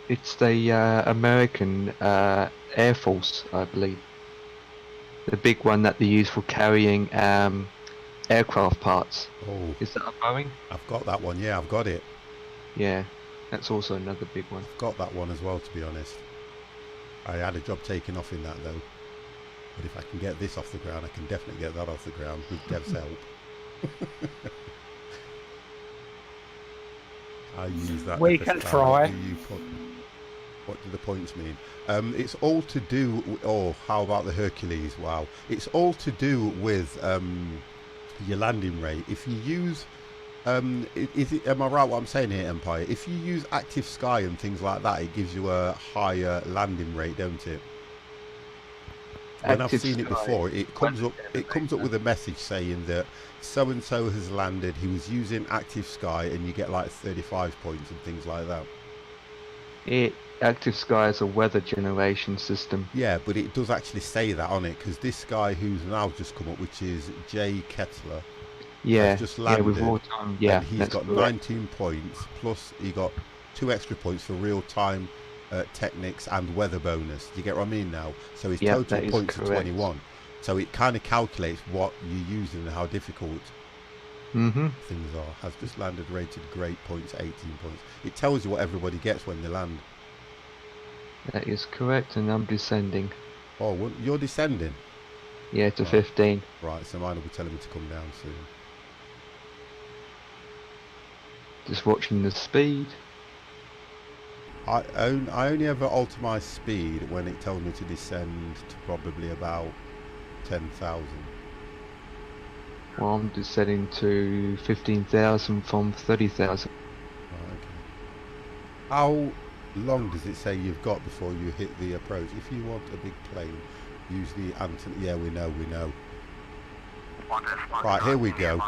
It's the American Air Force, I believe. The big one that they use for carrying aircraft parts. Oh, Is that a Boeing? I've got that one. Yeah, I've got it. Yeah, that's also another big one. I've got that one as well, to be honest. I had a job taken off in that though. But if I can get this off the ground, I can definitely get that off the ground with Dev's help. I use that. We as a can style. try. What do the points mean? It's all to do. Oh, how about the Hercules? Wow, it's all to do with your landing rate. If you use, am I right what I'm saying here, Empire? If you use active sky and things like that, it gives you a higher landing rate, don't it? When I've seen it before, it comes up with a message saying that so and so has landed. He was using active sky, and you get like 35 points and things like that. Active Sky is a weather generation system. Yeah, but it does actually say that on it because this guy who's now just come up, which is Jay Kettler, has just landed. With raw time. Yeah, and he's got 19 points plus he got 2 extra points for real time. Techniques and weather bonus. Do you get what I mean now? So his total points are 21. So it kind of calculates what you're using and how difficult things are. Has just landed, rated great points, 18 points. It tells you what everybody gets when they land. That is correct, and I'm descending. Oh, well, you're descending? Yeah, to 15. Right, so mine will be telling me to come down soon. Just watching the speed. I only ever alter my speed when it tells me to descend to probably about 10,000. Well, I'm descending to 15,000 from 30,000. Right, okay. How long does it say you've got before you hit the approach? If you want a big plane, use the antenna. Yeah, we know. Right, here we go.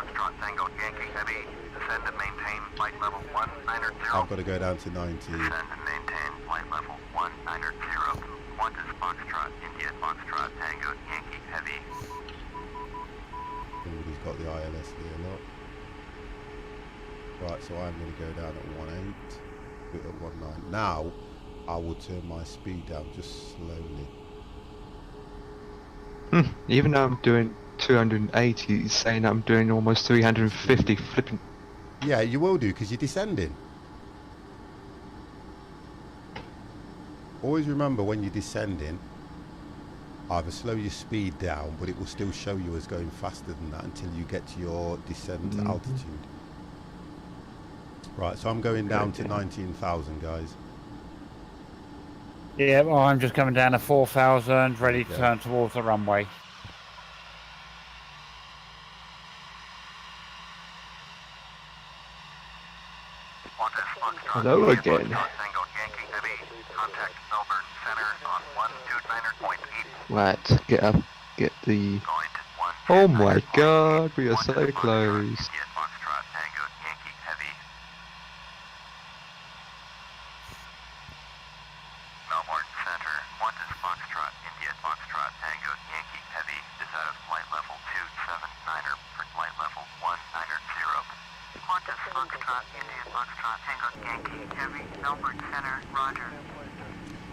Descend and maintain flight level 190. I've got to go down to 90. Descend and maintain flight level 190. Qantas Foxtrot, India Foxtrot, Tango, Yankee Heavy. Somebody's got the ILS there, look. Right, so I'm going to go down at 1.8, bit at 1.9. Now, I will turn my speed down just slowly. Even though I'm doing 280, it's saying I'm doing almost 350 flipping. Yeah, you will do because you're descending. Always remember when you're descending, either slow your speed down, but it will still show you as going faster than that until you get to your descent altitude. Right, so I'm going down to 19,000, guys. Yeah, well, I'm just coming down to 4,000, ready to Okay. turn towards the runway. Qantas Foxtrot, Hello India again. Foxtrot, Tango Yankee Heavy. Contact Melbourne Center on 129.8. Right, get the. Going to 1. Oh my god, we are so Qantas Foxtrot, close. India Foxtrot, Tango Yankee Heavy. Melbourne Center, Qantas Foxtrot, India Foxtrot, Tango Yankee Heavy. Is out of flight level 279er for flight level 190. Qantas Foxtrot, India Foxtrot, Tango Yankee Heavy, Melbourne Center, Roger.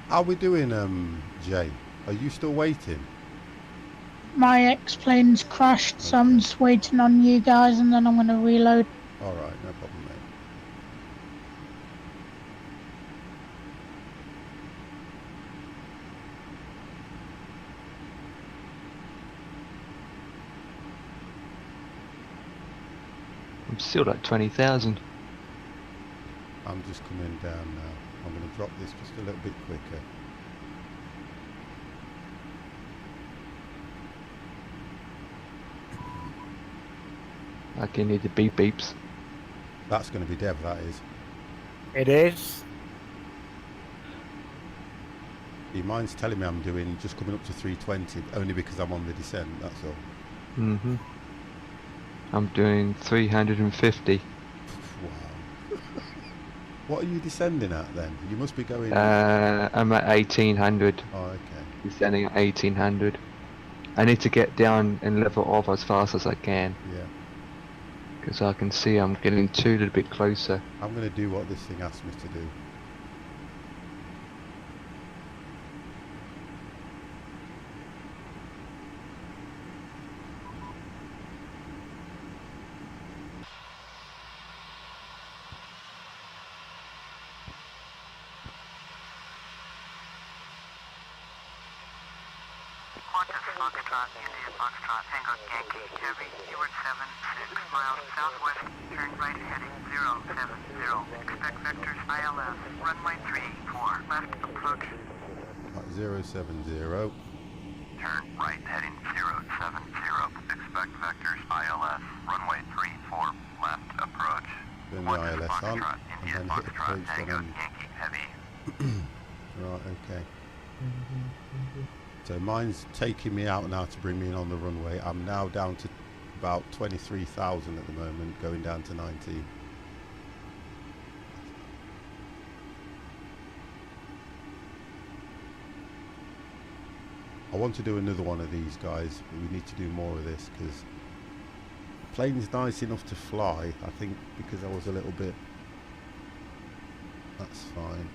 How we doing, Jay? Are you still waiting? My X-plane's crashed, so I'm just waiting on you guys, and then I'm going to reload. All right, no problem, mate. I'm still at 20,000. I'm just coming down now. I'm going to drop this just a little bit quicker. Like you need the beep beeps. That's going to be Dev, that is. It is. Mine's telling me I'm doing just coming up to 320, only because I'm on the descent, that's all. Mm-hmm. I'm doing 350. Wow. What are you descending at then? You must be going... I'm at 1800. Oh, okay. Descending at 1800. I need to get down and level off as fast as I can. Yeah. Because I can see I'm getting a little bit closer. I'm going to do what this thing asks me to do. Qantas Foxtrot, India Foxtrot, Tango Yankee Heavy, you are 76 miles southwest, turn right heading 070. Expect vectors ILS, runway 34, left approach. Right, 070. Turn right heading 070. Expect vectors ILS, runway 34, left approach. Turn the Qantas ILS on, Foxtrot, and India then hit Foxtrot, approach Tango when Yankee Heavy. Right, okay. So mine's taking me out now to bring me in on the runway. I'm now down to about 23,000 at the moment, going down to 19. I want to do another one of these, guys, but we need to do more of this because the plane's nice enough to fly. I think because I was a little bit... That's fine.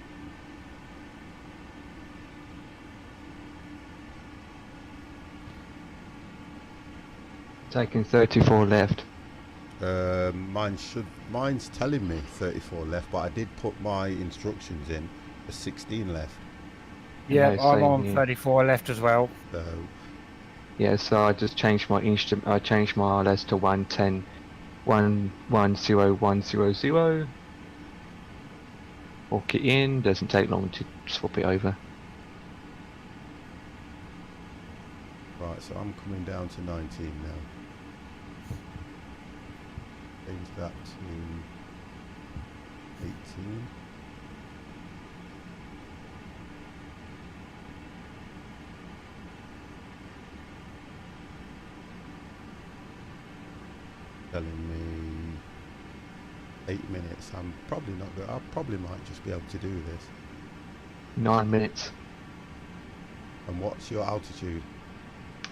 Taking 34 left. Mine's telling me 34 left, but I did put my instructions in for 16 left. Yeah, Yeah, I'm same on here. 34 left as well. So Yeah, so I just changed my instrument. I changed my RLS to 110, 110100. Walk it in. Doesn't take long to swap it over. right, so I'm coming down to 19 now. Change that to 18. Telling me 8 minutes. I'm probably not good. I probably might just be able to do this. 9 minutes. And what's your altitude?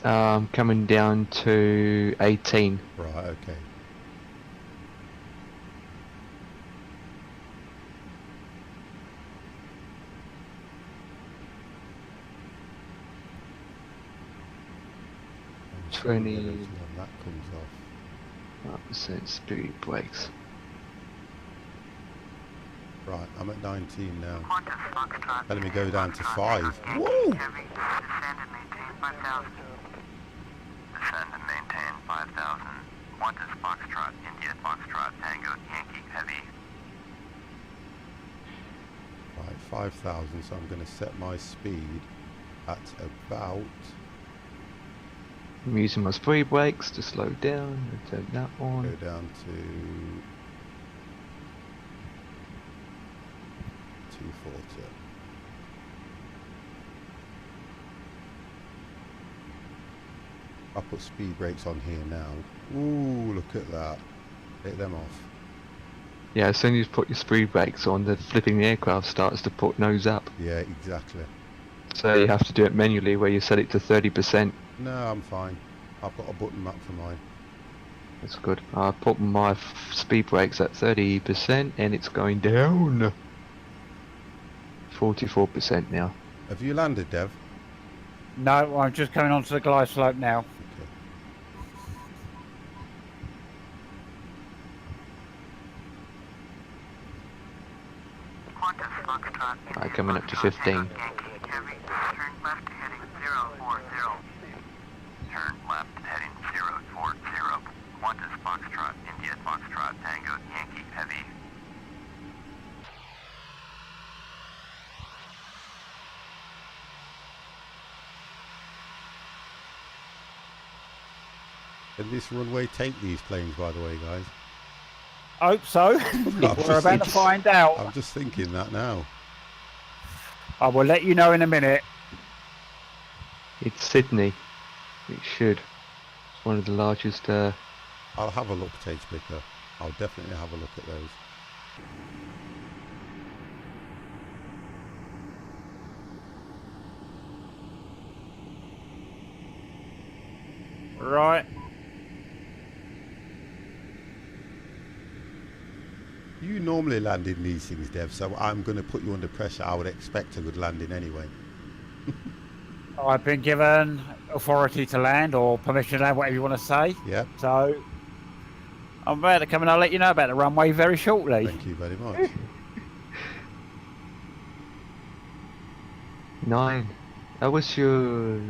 Coming down to 18. Right, okay. I'm just gonna 20. get it when that comes off. 5% speed brakes. Right, I'm at 19 now. Qantas Foxtrot, Telling me India go down to Foxtrot, 5. Tango Woo! Yankee Heavy, descend and maintain 5,000. Descend and maintain 5,000. Qantas Foxtrot, India Foxtrot, Tango Yankee Heavy. Right, 5,000, so I'm going to set my speed at about... I'm using my speed brakes to slow down. I'll take that Go on. down to 240. I'll put speed brakes on here now. Ooh, look at that. Take them off. Yeah, as soon as you put your speed brakes on, the flipping aircraft starts to put nose up. Yeah, exactly. So you have to do it manually where you set it to 30%. No, I'm fine. I've got a button map for mine. That's good. I put my speed brakes at 30% and it's going down. 44% now. Have you landed, Dev? No, I'm just coming onto the glide slope now. Okay. Qantas Foxtrot, Right, coming up to Foxtrot, 15. Yankee, heavy, turn left heading 040. Turn left heading 040. Qantas Foxtrot, India Foxtrot, Tango, Yankee, heavy. Can this runway take these planes, by the way, guys? Hope so. We're about to find out. I'm just thinking that now. I will let you know in a minute. It's Sydney. It should. It's one of the largest. I'll have a look, Tage Picker. I'll definitely have a look at those. Right. You normally land in these things, Dev, so I'm going to put you under pressure. I would expect a good landing anyway. I've been given authority to land or permission to land, whatever you want to say. Yeah, So I'm about to come and I'll let you know about the runway very shortly. thank you very much. 9. That was your.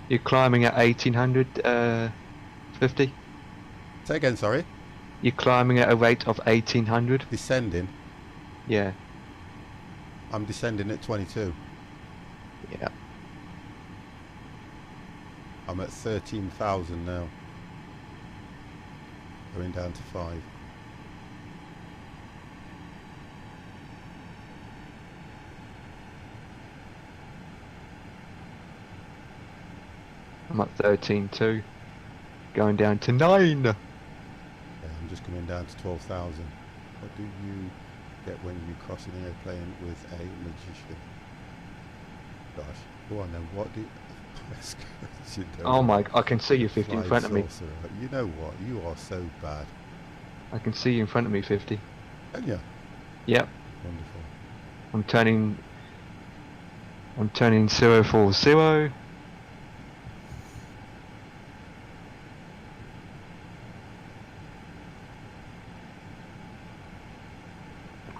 You're climbing at 1850. Say again, sorry. You're climbing at a rate of 1800. Descending. Yeah. I'm descending at 22. Yeah. I'm at 13,000 now. Going down to 5. I'm at 13.2. Going down to 9. Yeah, I'm just coming down to 12,000. What do you get when you cross an airplane with a magician? Gosh, go on then. What do you... Oh my! I can see you 50 in front of me. You know what? You are so bad. I can see you in front of me 50. Can you? Yep. Wonderful. I'm turning 040.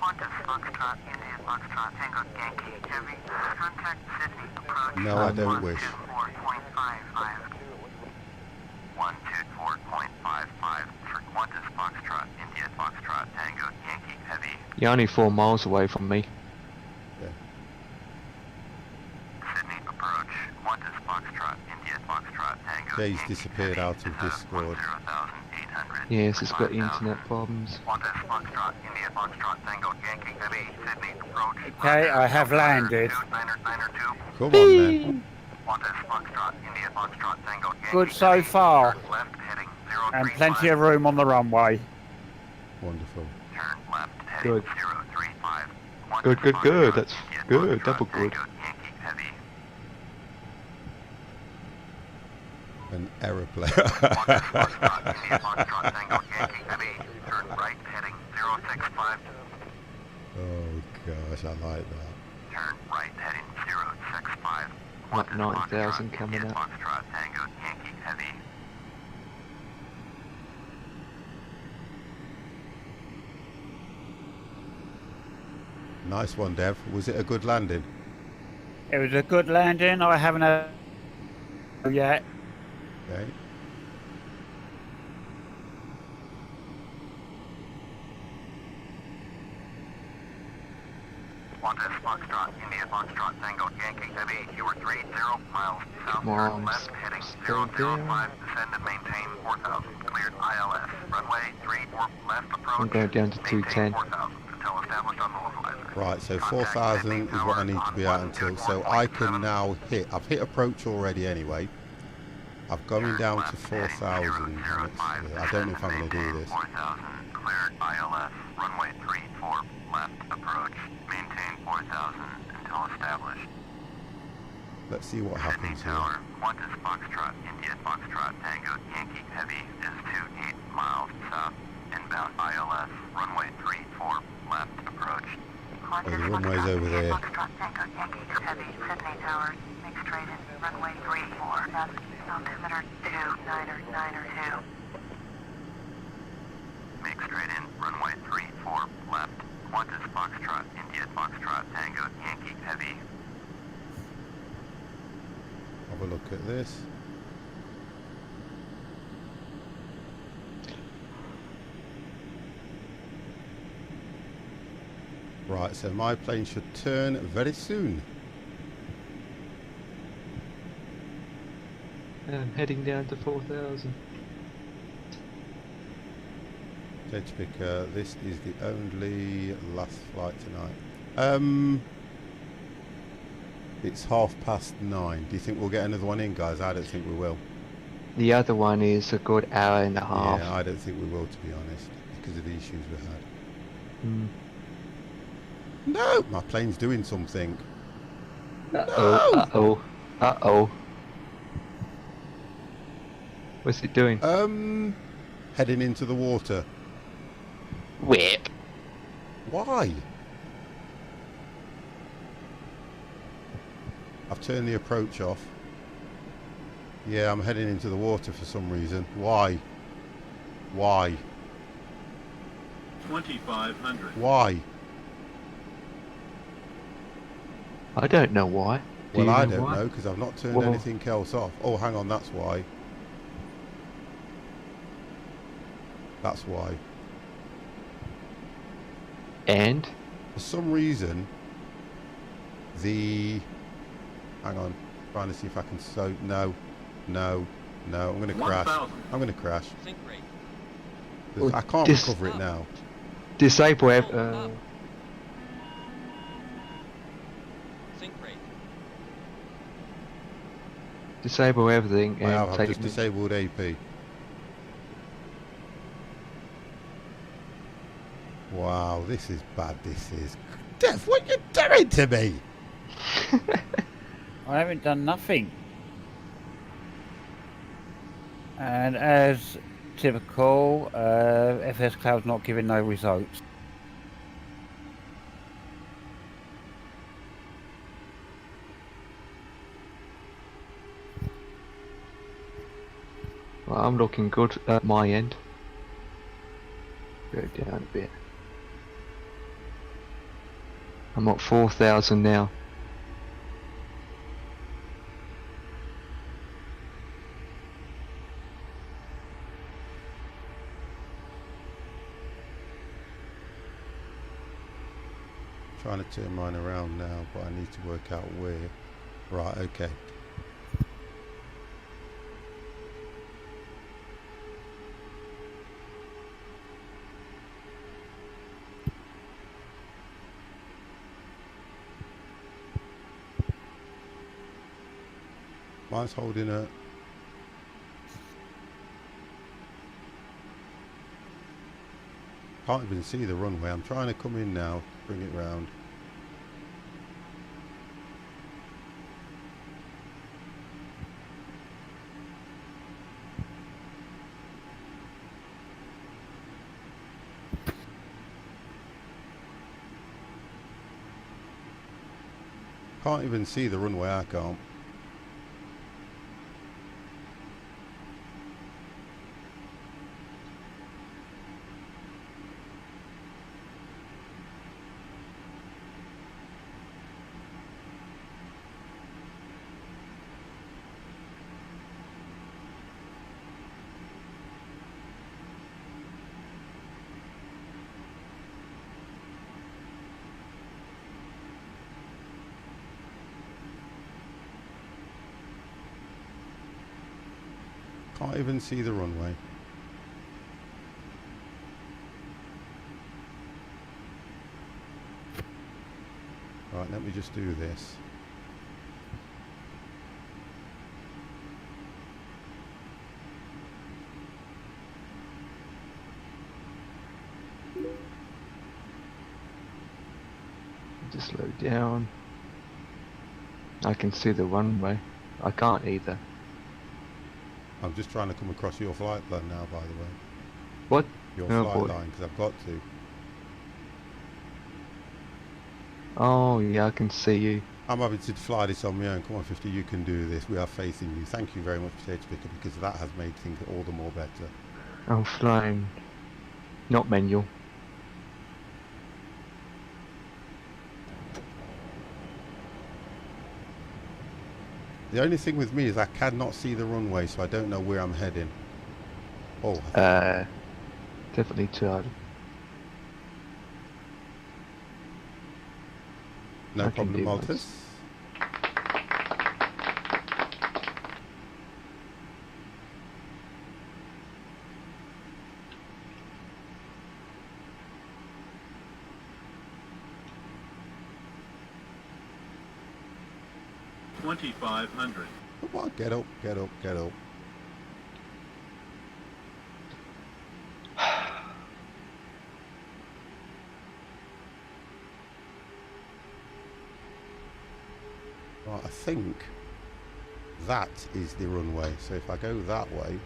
Qantas Foxtrot, India Foxtrot, Tango, Yankee, heavy, contact Sydney, approach. No, I don't wish. 124.55. 124.55 for Qantas Foxtrot, India Foxtrot, Tango, Yankee, heavy. You're only 4 miles away from me. Sydney approach. Qantas Foxtrot, India Foxtrot, Tango, Jay's Yankee, disappeared heavy. out of Discord. 10,800. Yes, it's got internet problems. Qantas Foxtrot, India Foxtrot, Tango, Yankee, heavy. Sydney approach. Okay, I have landed. 2992. Come on then. Qantas Foxtrot, India Foxtrot, Tango, Yankee, Good so heavy. far. Turn left heading And 035. plenty of room on the runway. Wonderful. Turn left heading Good. 035. Good, good, good. Foxtrot, That's India good. Foxtrot, Double good. Tango, Yankee, heavy. An aeroplane. Qantas Foxtrot, India Foxtrot, Tango, Yankee, heavy. Turn right heading 065. Oh gosh, I like that. Turn right heading 065. Like Qantas 9,000 Foxtrot, coming India up. Foxtrot, Tango, Yankee, heavy. Nice one, Dev. Was it a good landing? It was a good landing. I haven't had yet. Okay. Qantas Foxtrot, India Foxtrot, Tango Yankee Heavy, you were 30 miles south, Come on, turn left, heading stay 005, descend and maintain 4000, cleared ILS, runway 34 left approach, I'm going down to maintain 210. 4000 until established on localizer. Right, so Contact 4,000 Sydney is what I Tower need to on be out until. So I can 124.7. now hit. I've hit approach already anyway. I've going Turn down left, to heading 4,000. 005, I don't know if I'm going to do maintain this. 4000, cleared ILS, runway 34 left approach, maintain 4000 until established. Let's see what Sydney happens here. Tower, Qantas Foxtrot, India Foxtrot, Tango Yankee Heavy is 28 miles south, inbound ILS, runway 34 left approach. Oh, the runway's over there. Foxtrot, Tango Yankee Heavy, Sydney Tower, make straight in, runway 34 left, altimeter 2992. Make straight in, runway 34 left. Qantas Foxtrot, India Foxtrot, Tango Yankee Heavy. Have a look at this. Right, so my plane should turn very soon. I'm heading down to 4,000. Speaker, this is the only last flight tonight. It's 9:30. Do you think we'll get another one in, guys? I don't think we will. The other one is a good hour and a half. Yeah, I don't think we will, to be honest, because of the issues we had. Mm. No, my plane's doing something. Uh-oh, uh-oh, uh-oh. What's it doing? Heading into the water. Whip. Why? I've turned the approach off. Yeah, I'm heading into the water for some reason. Why? Why? 2,500. Why? I don't know why. Well, I don't why? know, because I've not turned Well- anything else off. Oh, hang on, that's why. That's why. And? For some reason, the... Hang on, trying to see if I can... No, I'm going to crash. 1,000. I'm going to crash. Sink rate. Well, I can't dis- recover it now. Disable Sink rate. disable everything I and have, I've take just disabled AP. Wow, this is bad, this is. Dev, what you doing to me? I haven't done nothing. And as typical, FS Cloud's not giving no results. Well, I'm looking good at my end. Go down a bit. I'm at 4,000 now. Trying to turn mine around now, but I need to work out where. Right, okay. Mine's holding a... Can't even see the runway. I'm trying to come in now, bring it round. Can't even see the runway, I can't. Cannot even see the runway. Right, let me just do this. Just slow down. I can see the runway. I can't either. I'm just trying to come across your flight line now, by the way. What? Your Oh, flight boy. line, because I've got to. Oh yeah, I can see you. I'm having to fly this on my own. Come on, 50, you can do this. We have faith in you. Thank you very much, Potato Picker, because that has made things all the more better. I'm flying. Not manual. The only thing with me is I cannot see the runway, so I don't know where I'm heading. Oh, Definitely too hard. no I can problem, do Maltus. most. $2,500. Come on, get up, get up, get up. Right, I think that is the runway. So if I go that way,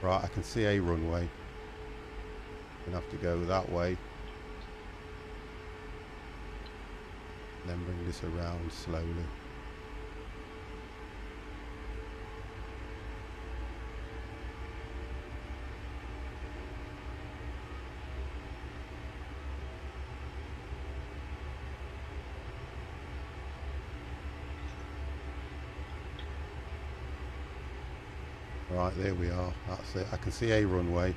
right, I can see a runway. Gonna have to go that way. Then bring this around slowly. Right, there we are. That's it. I can see a runway.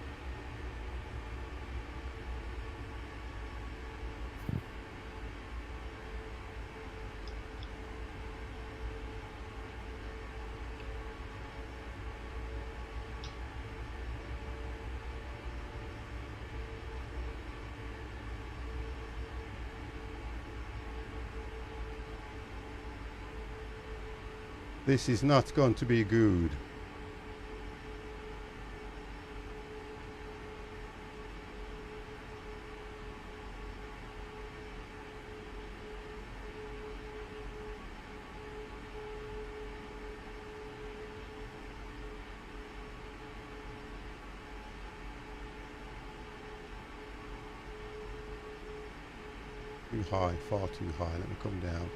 This is not going to be good. Too high, far too high. Let me come down.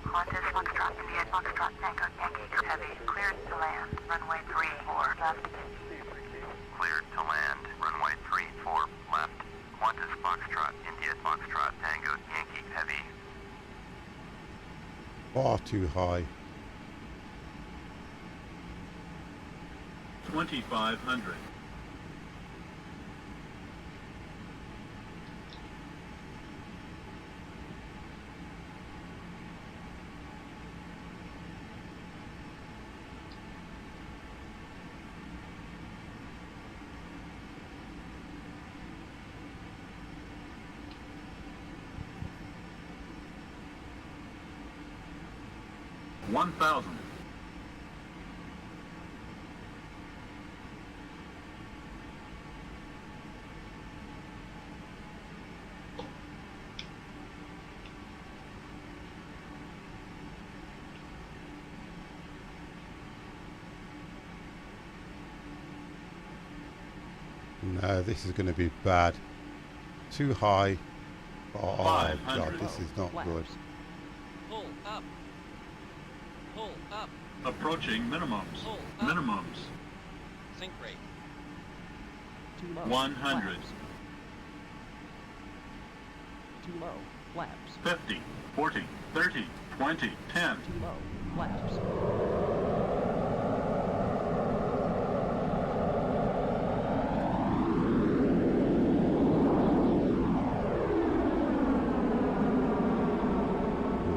Qantas Foxtrot, India Foxtrot, Tango, Yankee, Heavy, cleared to land, runway 34 left. Cleared to land, runway 34 left. Qantas Foxtrot, India Foxtrot, Tango, Yankee, Heavy. Far too high. 2,500. $1,000. No, this is going to be bad. Too high. Oh God, 500. this is not good. Pull up. Pull up. Approaching minimums. Pull up. Minimums. Sink rate. Too low. 100. Flaps. Too low. Flaps. 50. 40. 30. 20. 10. Too low. Flaps.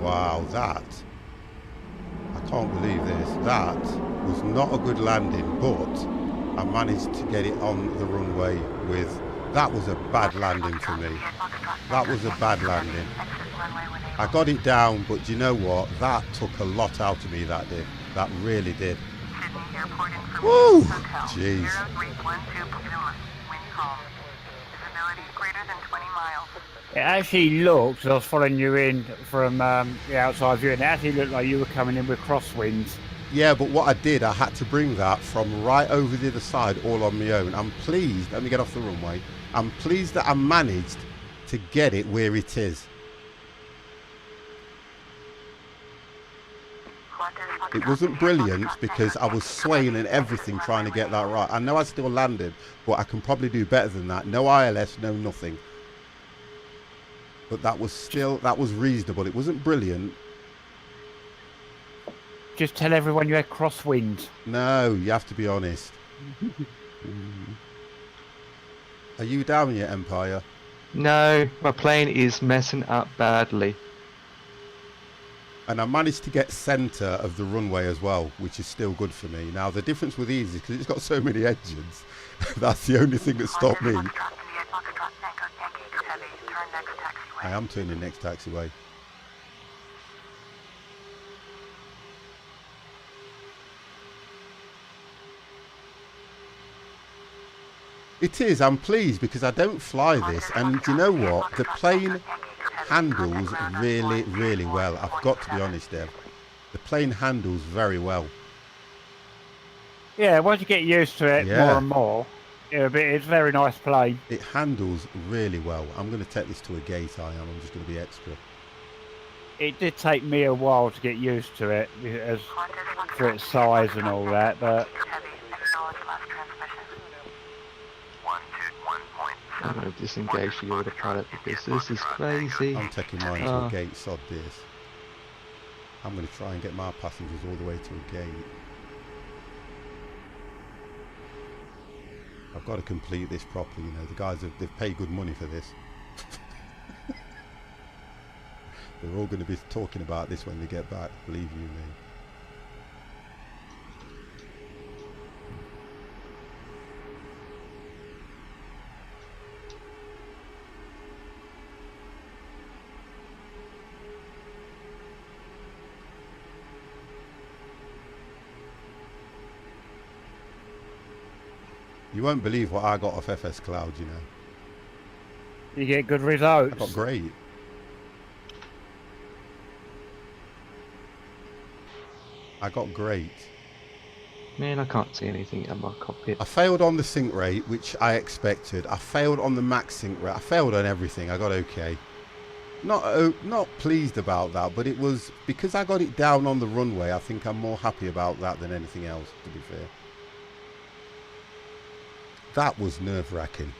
Wow, that. I can't believe this. That was not a good landing, but I managed to get it on the runway with. That was a bad landing for me. That was a bad landing. I got it down, but do you know what? That took a lot out of me, that did. That really did. Woo! Jeez. 0312 Puma. Wind calm. Visibility greater than 20 miles. It actually looked, as I was following you in from the outside view, and it actually looked like you were coming in with crosswinds. Yeah, but what I did, I had to bring that from right over the other side all on my own. I'm pleased, let me get off the runway. I'm pleased that I managed to get it where it is. It wasn't brilliant because I was swaying and everything trying to get that right. I know I still landed, but I can probably do better than that. No ILS, no nothing. But that was still, that was reasonable. It wasn't brilliant. Just tell everyone you had crosswinds. No, you have to be honest. Are you down yet, Empire? No, my plane is messing up badly. And I managed to get centre of the runway as well, which is still good for me. Now, the difference with these is because it's got so many engines. That's the only thing that stopped me. I am turning next taxiway. It is, I'm pleased because I don't fly this, and you know what? The plane handles really, really well. I've got to be honest, Dev. The plane handles very well. Yeah, once you get used to it more and more, yeah, but it's a very nice plane. It handles really well. I'm going to take this to a gate, I'm just going to be extra. It did take me a while to get used to it, as for its size and all that, but... I'm going to disengage the autopilot because this is crazy. I'm taking mine to a gate, sod this. I'm going to try and get my passengers all the way to a gate. I've got to complete this properly, you know. The guys, they've paid good money for this. They're all going to be talking about this when they get back, believe you me. You won't believe what I got off FS Cloud, you know. You get good results. I got great. I got great. Man, I can't see anything in my cockpit. I failed on the sink rate, which I expected. I failed on the max sink rate. I failed on everything. I got okay. Not pleased about that, but it was because I got it down on the runway. I think I'm more happy about that than anything else, to be fair. That was nerve-wracking.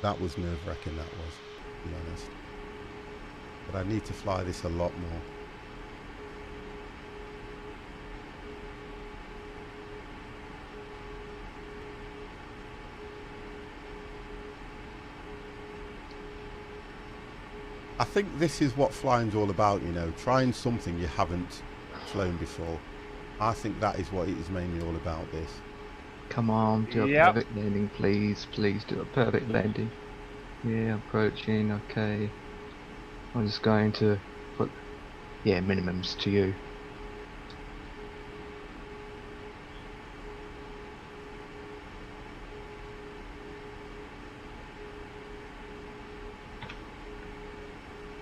That was nerve-wracking, that was, to be honest. But I need to fly this a lot more. I think this is what flying's all about, you know, trying something you haven't flown before. I think that is what it is mainly all about, this. Come on, do a perfect landing, please. Please do a perfect landing. Yeah, approaching, okay. I'm just going to put, minimums to you.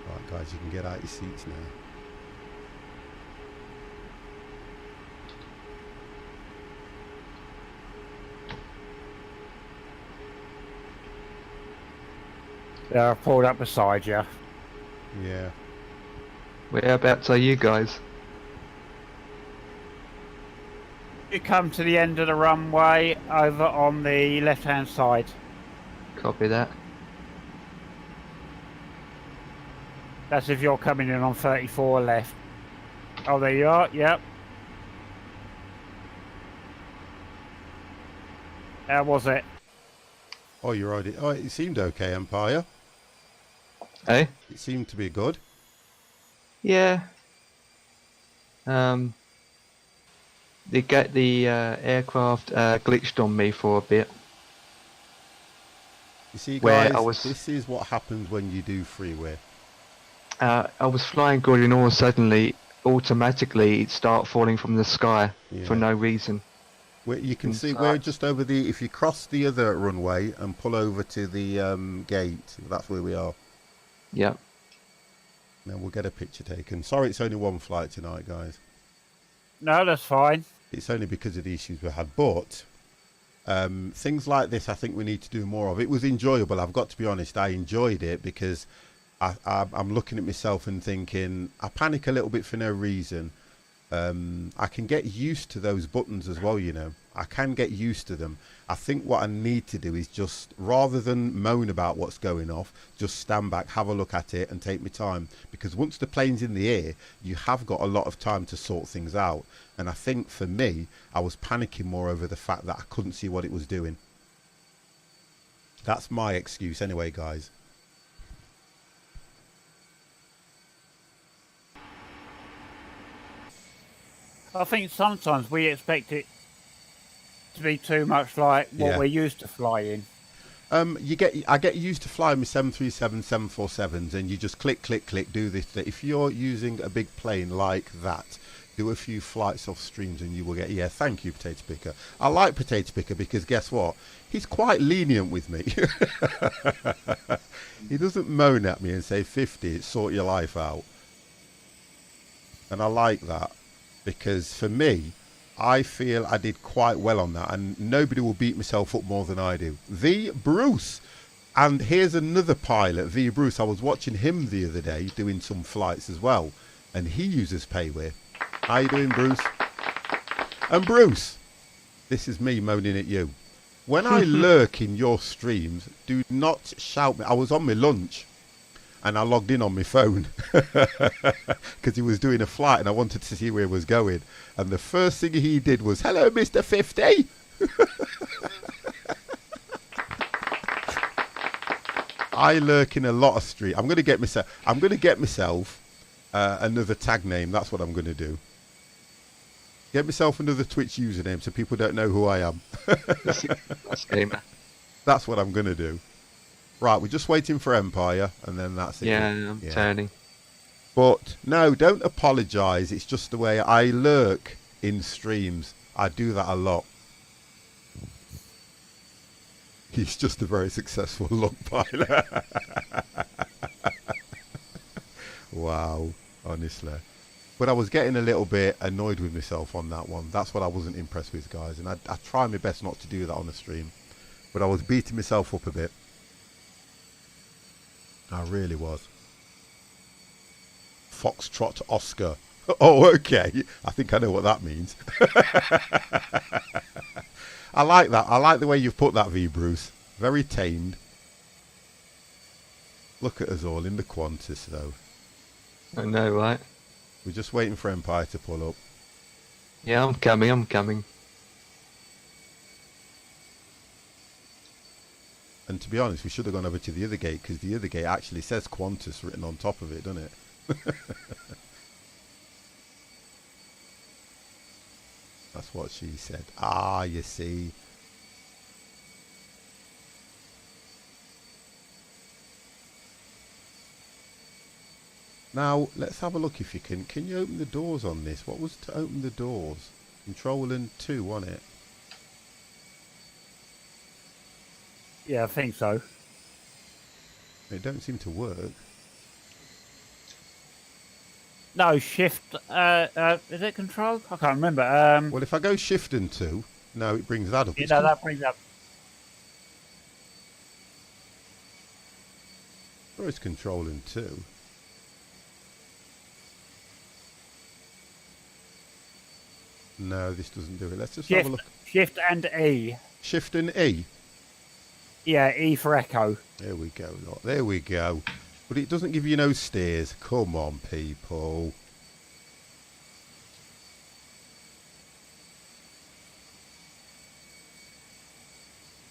Right, guys, you can get out your seats now. Yeah, I've pulled up beside you. Yeah. Whereabouts are you guys? You come to the end of the runway over on the left-hand side. Copy that. That's if you're coming in on 34 left. Oh, there you are. Yep. How was it? Oh, you're right. Oh, it seemed okay, Empire. Eh? It seemed to be good. Yeah. The aircraft glitched on me for a bit. You see, Where guys, I was- this is what happens when you do freeware. I was flying good and all suddenly, automatically, it started falling from the sky for Yeah. no reason. Where you can see, Inside. we're just over the. If you cross the other runway and pull over to the gate, that's where we are. Yeah. Now we'll get a picture taken. Sorry, it's only one flight tonight, guys. No, that's fine. It's only because of the issues we had, but things like this, I think we need to do more of. It was enjoyable. I've got to be honest. I enjoyed it because I'm looking at myself and thinking I panic a little bit for no reason. I can get used to those buttons as well, you know. I can get used to them. I think what I need to do is just, rather than moan about what's going off, just stand back, have a look at it and take my time. Because once the plane's in the air, you have got a lot of time to sort things out. And I think for me, I was panicking more over the fact that I couldn't see what it was doing. That's my excuse anyway, guys. I think sometimes we expect it to be too much like what Yeah. we're used to flying. I get used to flying my 737, 747s, and you just click, click, click, do this. If you're using a big plane like that, do a few flights off streams and you will get, yeah, thank you, Potato Picker. I like Potato Picker because guess what? He's quite lenient with me. He doesn't moan at me and say 50, sort your life out. And I like that because for me, I feel I did quite well on that, and nobody will beat myself up more than I do. The Bruce. And here's another pilot, V Bruce. I was watching him the other day doing some flights as well, and he uses payware. How you doing, Bruce? And Bruce, this is me moaning at you. When I lurk in your streams, do not shout me. I was on my lunch and I logged in on my phone because he was doing a flight and I wanted to see where he was going. And the first thing he did was, "Hello, Mr. 50." I lurk in a lot of street. I'm going to get myself another tag name. That's what I'm going to do. Get myself another Twitch username so people don't know who I am. That's gamer. That's what I'm going to do. Right, we're just waiting for Empire, and then that's it. Yeah, I'm turning. But no, don't apologise. It's just the way I lurk in streams. I do that a lot. He's just a very successful log pilot. Wow, honestly. But I was getting a little bit annoyed with myself on that one. That's what I wasn't impressed with, guys. And I try my best not to do that on the stream. But I was beating myself up a bit. I really was. Foxtrot Oscar. Oh, okay. I think I know what that means. I like that. I like the way you've put that, V Bruce. Very tamed. Look at us all in the Qantas, though. I know, right? We're just waiting for Empire to pull up. Yeah, I'm coming. And to be honest, we should have gone over to the other gate because the other gate actually says Qantas written on top of it, doesn't it? That's what she said. Ah, you see. Now, let's have a look if you can. Can you open the doors on this? What was to open the doors? Control and 2, wasn't it? Yeah, I think so. It don't seem to work. No, shift. Is it control? I can't remember. Well, if I go shift and 2, no, it brings that up. You It's know, that brings up. sure it's controlling too. No, this doesn't do it. Let's just have a look. Shift and E. Shift and E. Yeah, E for echo. There we go. Look, there we go. But it doesn't give you no steers. Come on, people.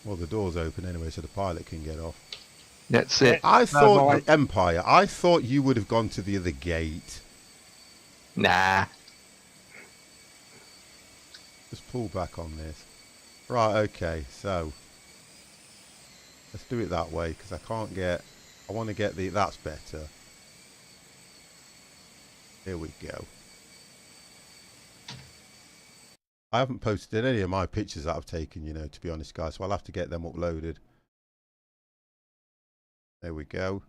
Well, the door's open anyway, so the pilot can get off. That's it. I thought, right. Empire, I thought you would have gone to the other gate. Nah. Just pull back on this. Right, okay, so let's do it that way, because I can't get, I want to get the, that's better. There we go. I haven't posted any of my pictures that I've taken, you know, to be honest, guys, so I'll have to get them uploaded. There we go.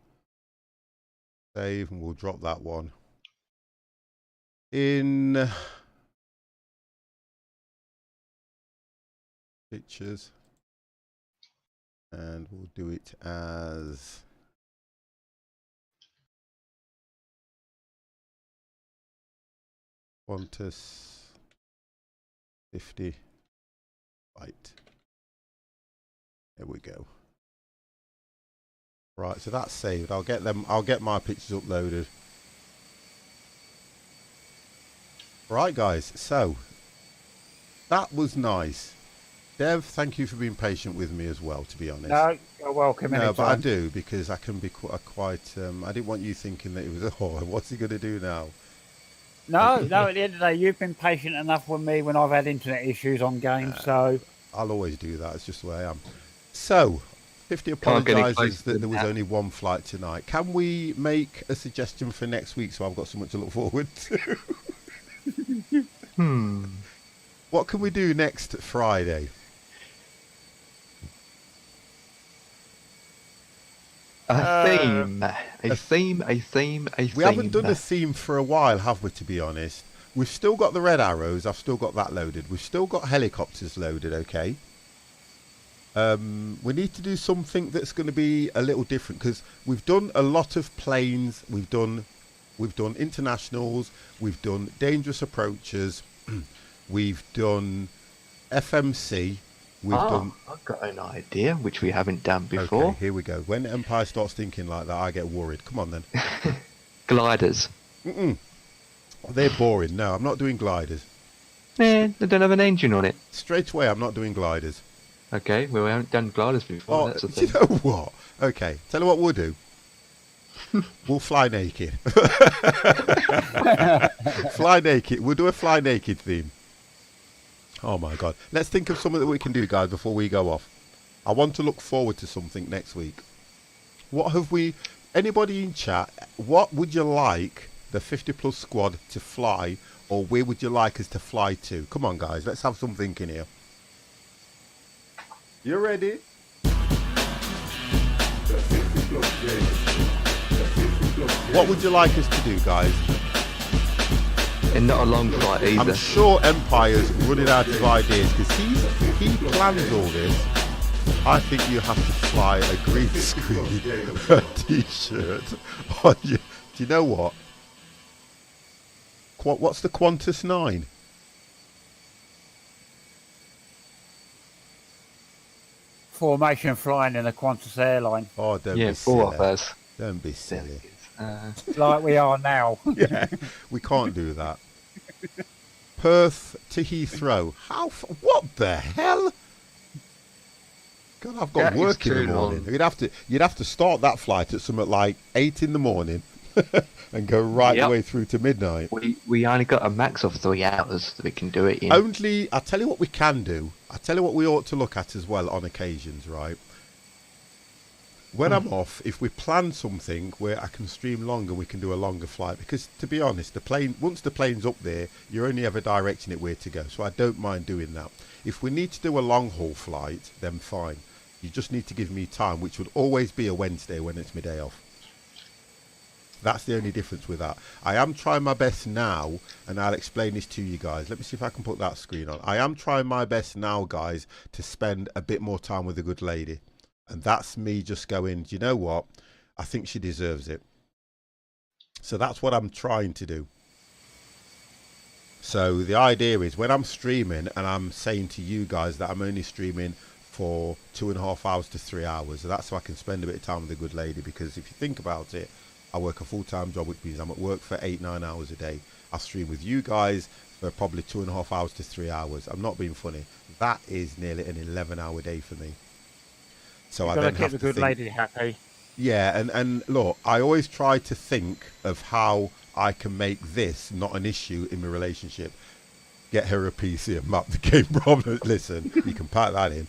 Save, and we'll drop that one in pictures, and we'll do it as Qantas 50 right. There we go. Right, so that's saved. I'll get them, I'll get my pictures uploaded. Right, guys, so that was nice. Dev, thank you for being patient with me as well, to be honest. No, you're welcome. No, but I anytime. do, because I can be quite I didn't want you thinking that it was, oh, what's he going to do now? No, at the end of the day, you've been patient enough with me when I've had internet issues on games, so... I'll always do that. It's just the way I am. So, 50 Can't get any apologises closer that than there was that. only one flight tonight. Can we make a suggestion for next week so I've got something to look forward to? What can we do next Friday? A theme. A theme. A theme. A theme. We haven't done a theme for a while, have we, to be honest? We've still got the red arrows. I've still got that loaded. We've still got helicopters loaded, okay? We need to do something that's going to be a little different, because we've done a lot of planes. We've done internationals. We've done dangerous approaches. We've done FMC. We've done... I've got an idea, which we haven't done before. Okay, here we go. When Empire starts thinking like that, I get worried. Come on, then. Gliders. They're boring. No, I'm not doing gliders. They don't have an engine on it. Straight away, I'm not doing gliders. Okay, well, we haven't done gliders before. Oh, That's the do you thing. know what? Okay, tell you what we'll do. We'll fly naked. Fly naked. We'll do a fly naked theme. Oh my God. Let's think of something that we can do, guys, before we go off. I want to look forward to something next week. What have we... Anybody in chat, what would you like the 50 plus squad to fly, or where would you like us to fly to? Come on, guys. Let's have some thinking here. You ready? What would you like us to do, guys? And not a long flight either. I'm sure Empire's running out of ideas, because he plans all this. I think you have to fly a green screen t-shirt on you. Do you know what? What's the Qantas 9? Formation flying in a Qantas airline, Oh, don't Yeah, be four silly. of us. Don't be silly. like we are now. Yeah, we can't do that. Perth to Heathrow. What the hell? God, I've got That is work in the too morning. long. You'd have to start that flight at something like 8 in the morning and go right the Yep. way through to midnight. We only got a max of 3 hours that we can do it in. Only, I'll tell you what we can do. I'll tell you what we ought to look at as well on occasions, right? When I'm off, if we plan something where I can stream longer, we can do a longer flight. Because, to be honest, once the plane's up there, you're only ever directing it where to go. So I don't mind doing that. If we need to do a long-haul flight, then fine. You just need to give me time, which would always be a Wednesday when it's my day off. That's the only difference with that. I am trying my best now, and I'll explain this to you guys. Let me see if I can put that screen on. I am trying my best now, guys, to spend a bit more time with a good lady. And that's me just going, do you know what? I think she deserves it. So that's what I'm trying to do. So the idea is when I'm streaming and I'm saying to you guys that I'm only streaming for 2.5 hours to 3 hours, so that's so I can spend a bit of time with the good lady, because if you think about it, I work a full-time job, which means I'm at work for 8-9 hours a day. I stream with you guys for probably 2.5 hours to 3 hours. I'm not being funny. That is nearly an 11-hour day for me. So I don't have to keep the good think. lady happy. Yeah, and look, I always try to think of how I can make this not an issue in my relationship. Get her a PC and map the game problems. Listen, you can pack that in.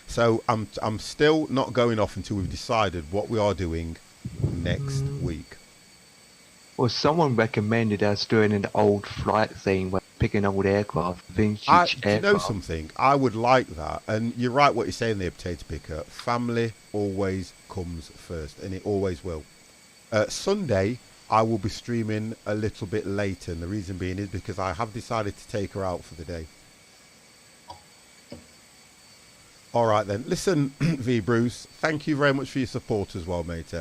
So I'm still not going off until we've decided what we are doing next week. Well, someone recommended us doing an old flight thing where picking old aircraft, vintage Do you know aircraft. something? I would like that. And you're right what you're saying there, Potato Picker. Family always comes first, and it always will. Sunday, I will be streaming a little bit later, and the reason being is because I have decided to take her out for the day. All right then. Listen, V Bruce, thank you very much for your support as well, mate.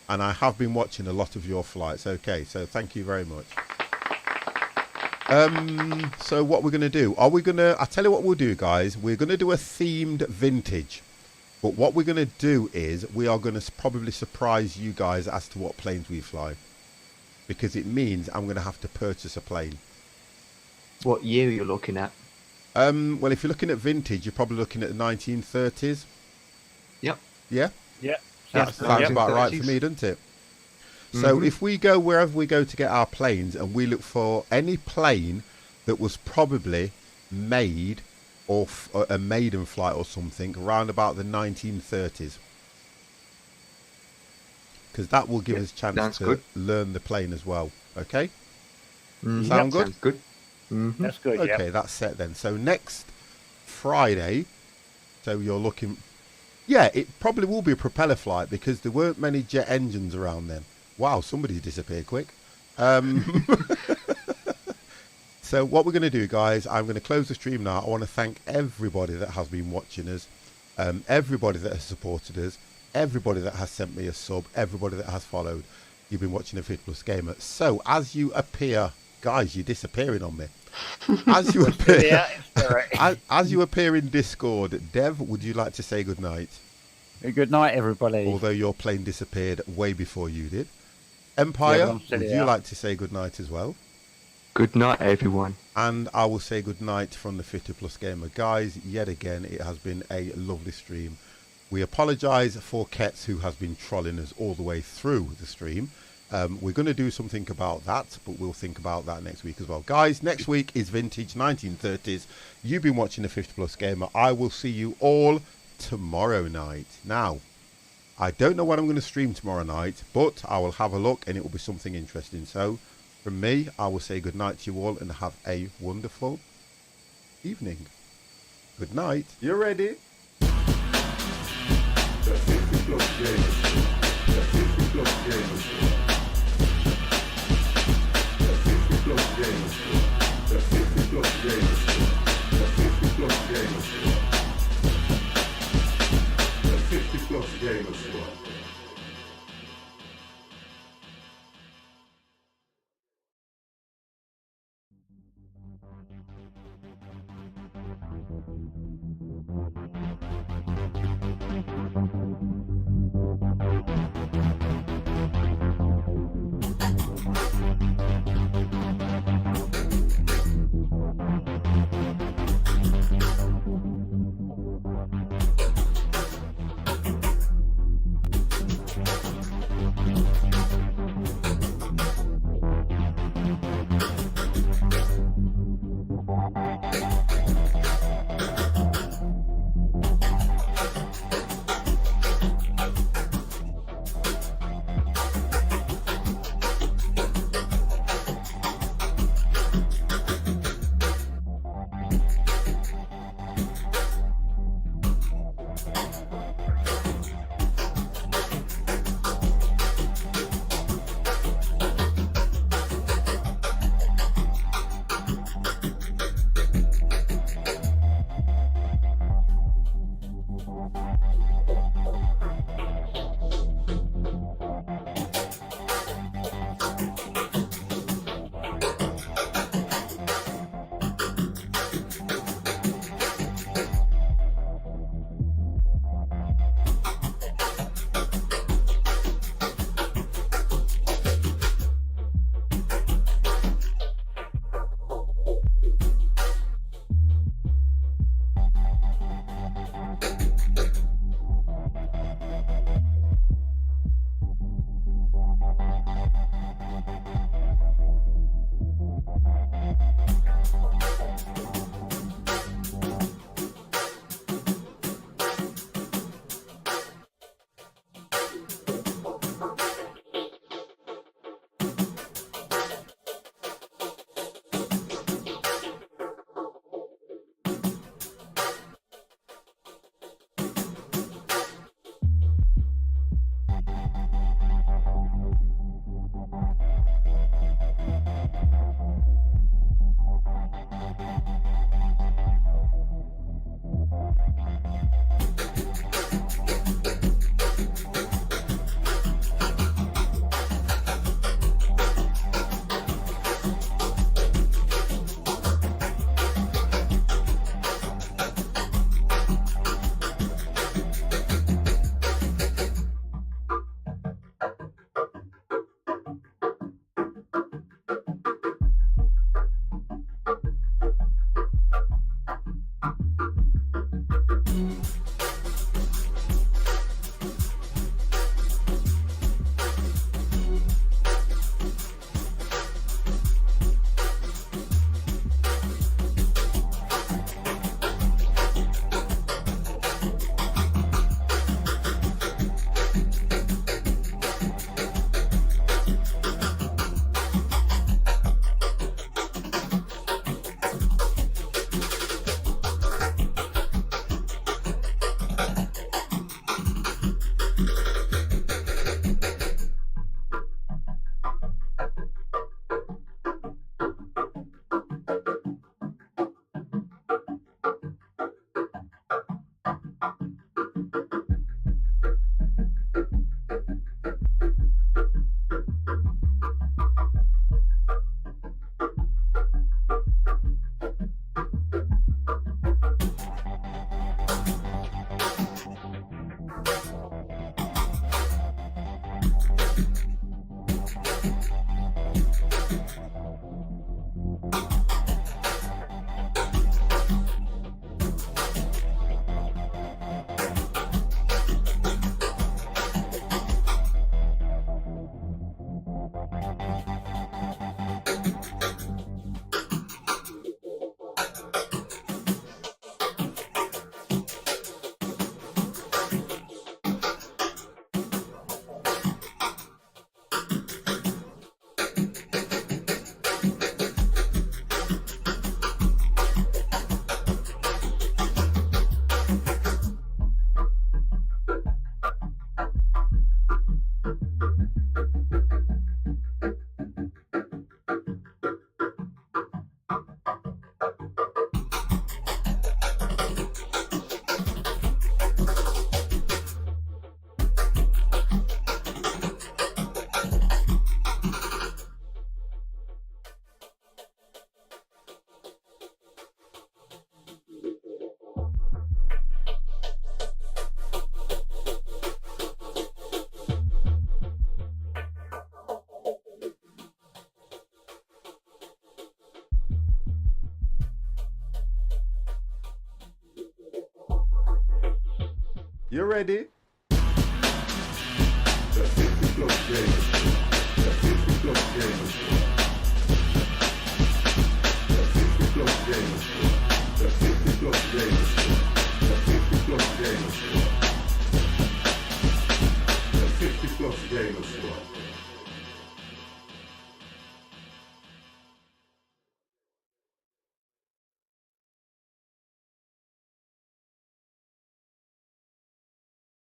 And I have been watching a lot of your flights. Okay, so thank you very much. So what we're going to do, I'll tell you what we'll do, guys. We're going to do a themed vintage. But what we're going to do is we are going to probably surprise you guys as to what planes we fly. Because it means I'm going to have to purchase a plane. What year are you looking at? Well, if you're looking at vintage, you're probably looking at the 1930s. Yep. Yeah? Yeah. That sounds about right for me, doesn't it? So if we go wherever we go to get our planes and we look for any plane that was probably made or a maiden flight or something around about the 1930s. Because that will give us a chance to learn the plane as well. Okay? Sound good? Sounds good. That's good, yeah. Okay, that's set then. So next Friday, so you're looking... Yeah, it probably will be a propeller flight because there weren't many jet engines around then. Wow, somebody disappeared quick. So what we're going to do, guys, I'm going to close the stream now. I want to thank everybody that has been watching us, everybody that has supported us, everybody that has sent me a sub, everybody that has followed. You've been watching a Fit Plus Gamer. So as you appear, guys, you're disappearing on me. As you appear, as you appear in Discord, Dev, would you like to say good night? Good night, everybody. Although your plane disappeared way before you did. Empire, would you like to say good night as well? Good night, everyone. And I will say good night from the Fitter Plus Gamer. Guys, yet again, it has been a lovely stream. We apologise for Ketz, who has been trolling us all the way through the stream. We're going to do something about that, but we'll think about that next week as well. Guys, next week is Vintage 1930s. You've been watching the 50 Plus Gamer. I will see you all tomorrow night. Now, I don't know what I'm going to stream tomorrow night, but I will have a look and it will be something interesting. So, from me, I will say good night to you all and have a wonderful evening. Good night. You ready? The 50 Plus Gamer Show. The 50 Plus Gamer Show. The 50 Plus Gamer Show. The 50 Plus Gamer Show. The 50 Plus Gamer Show. The 50 Plus Gamer Show. You ready? Gamers.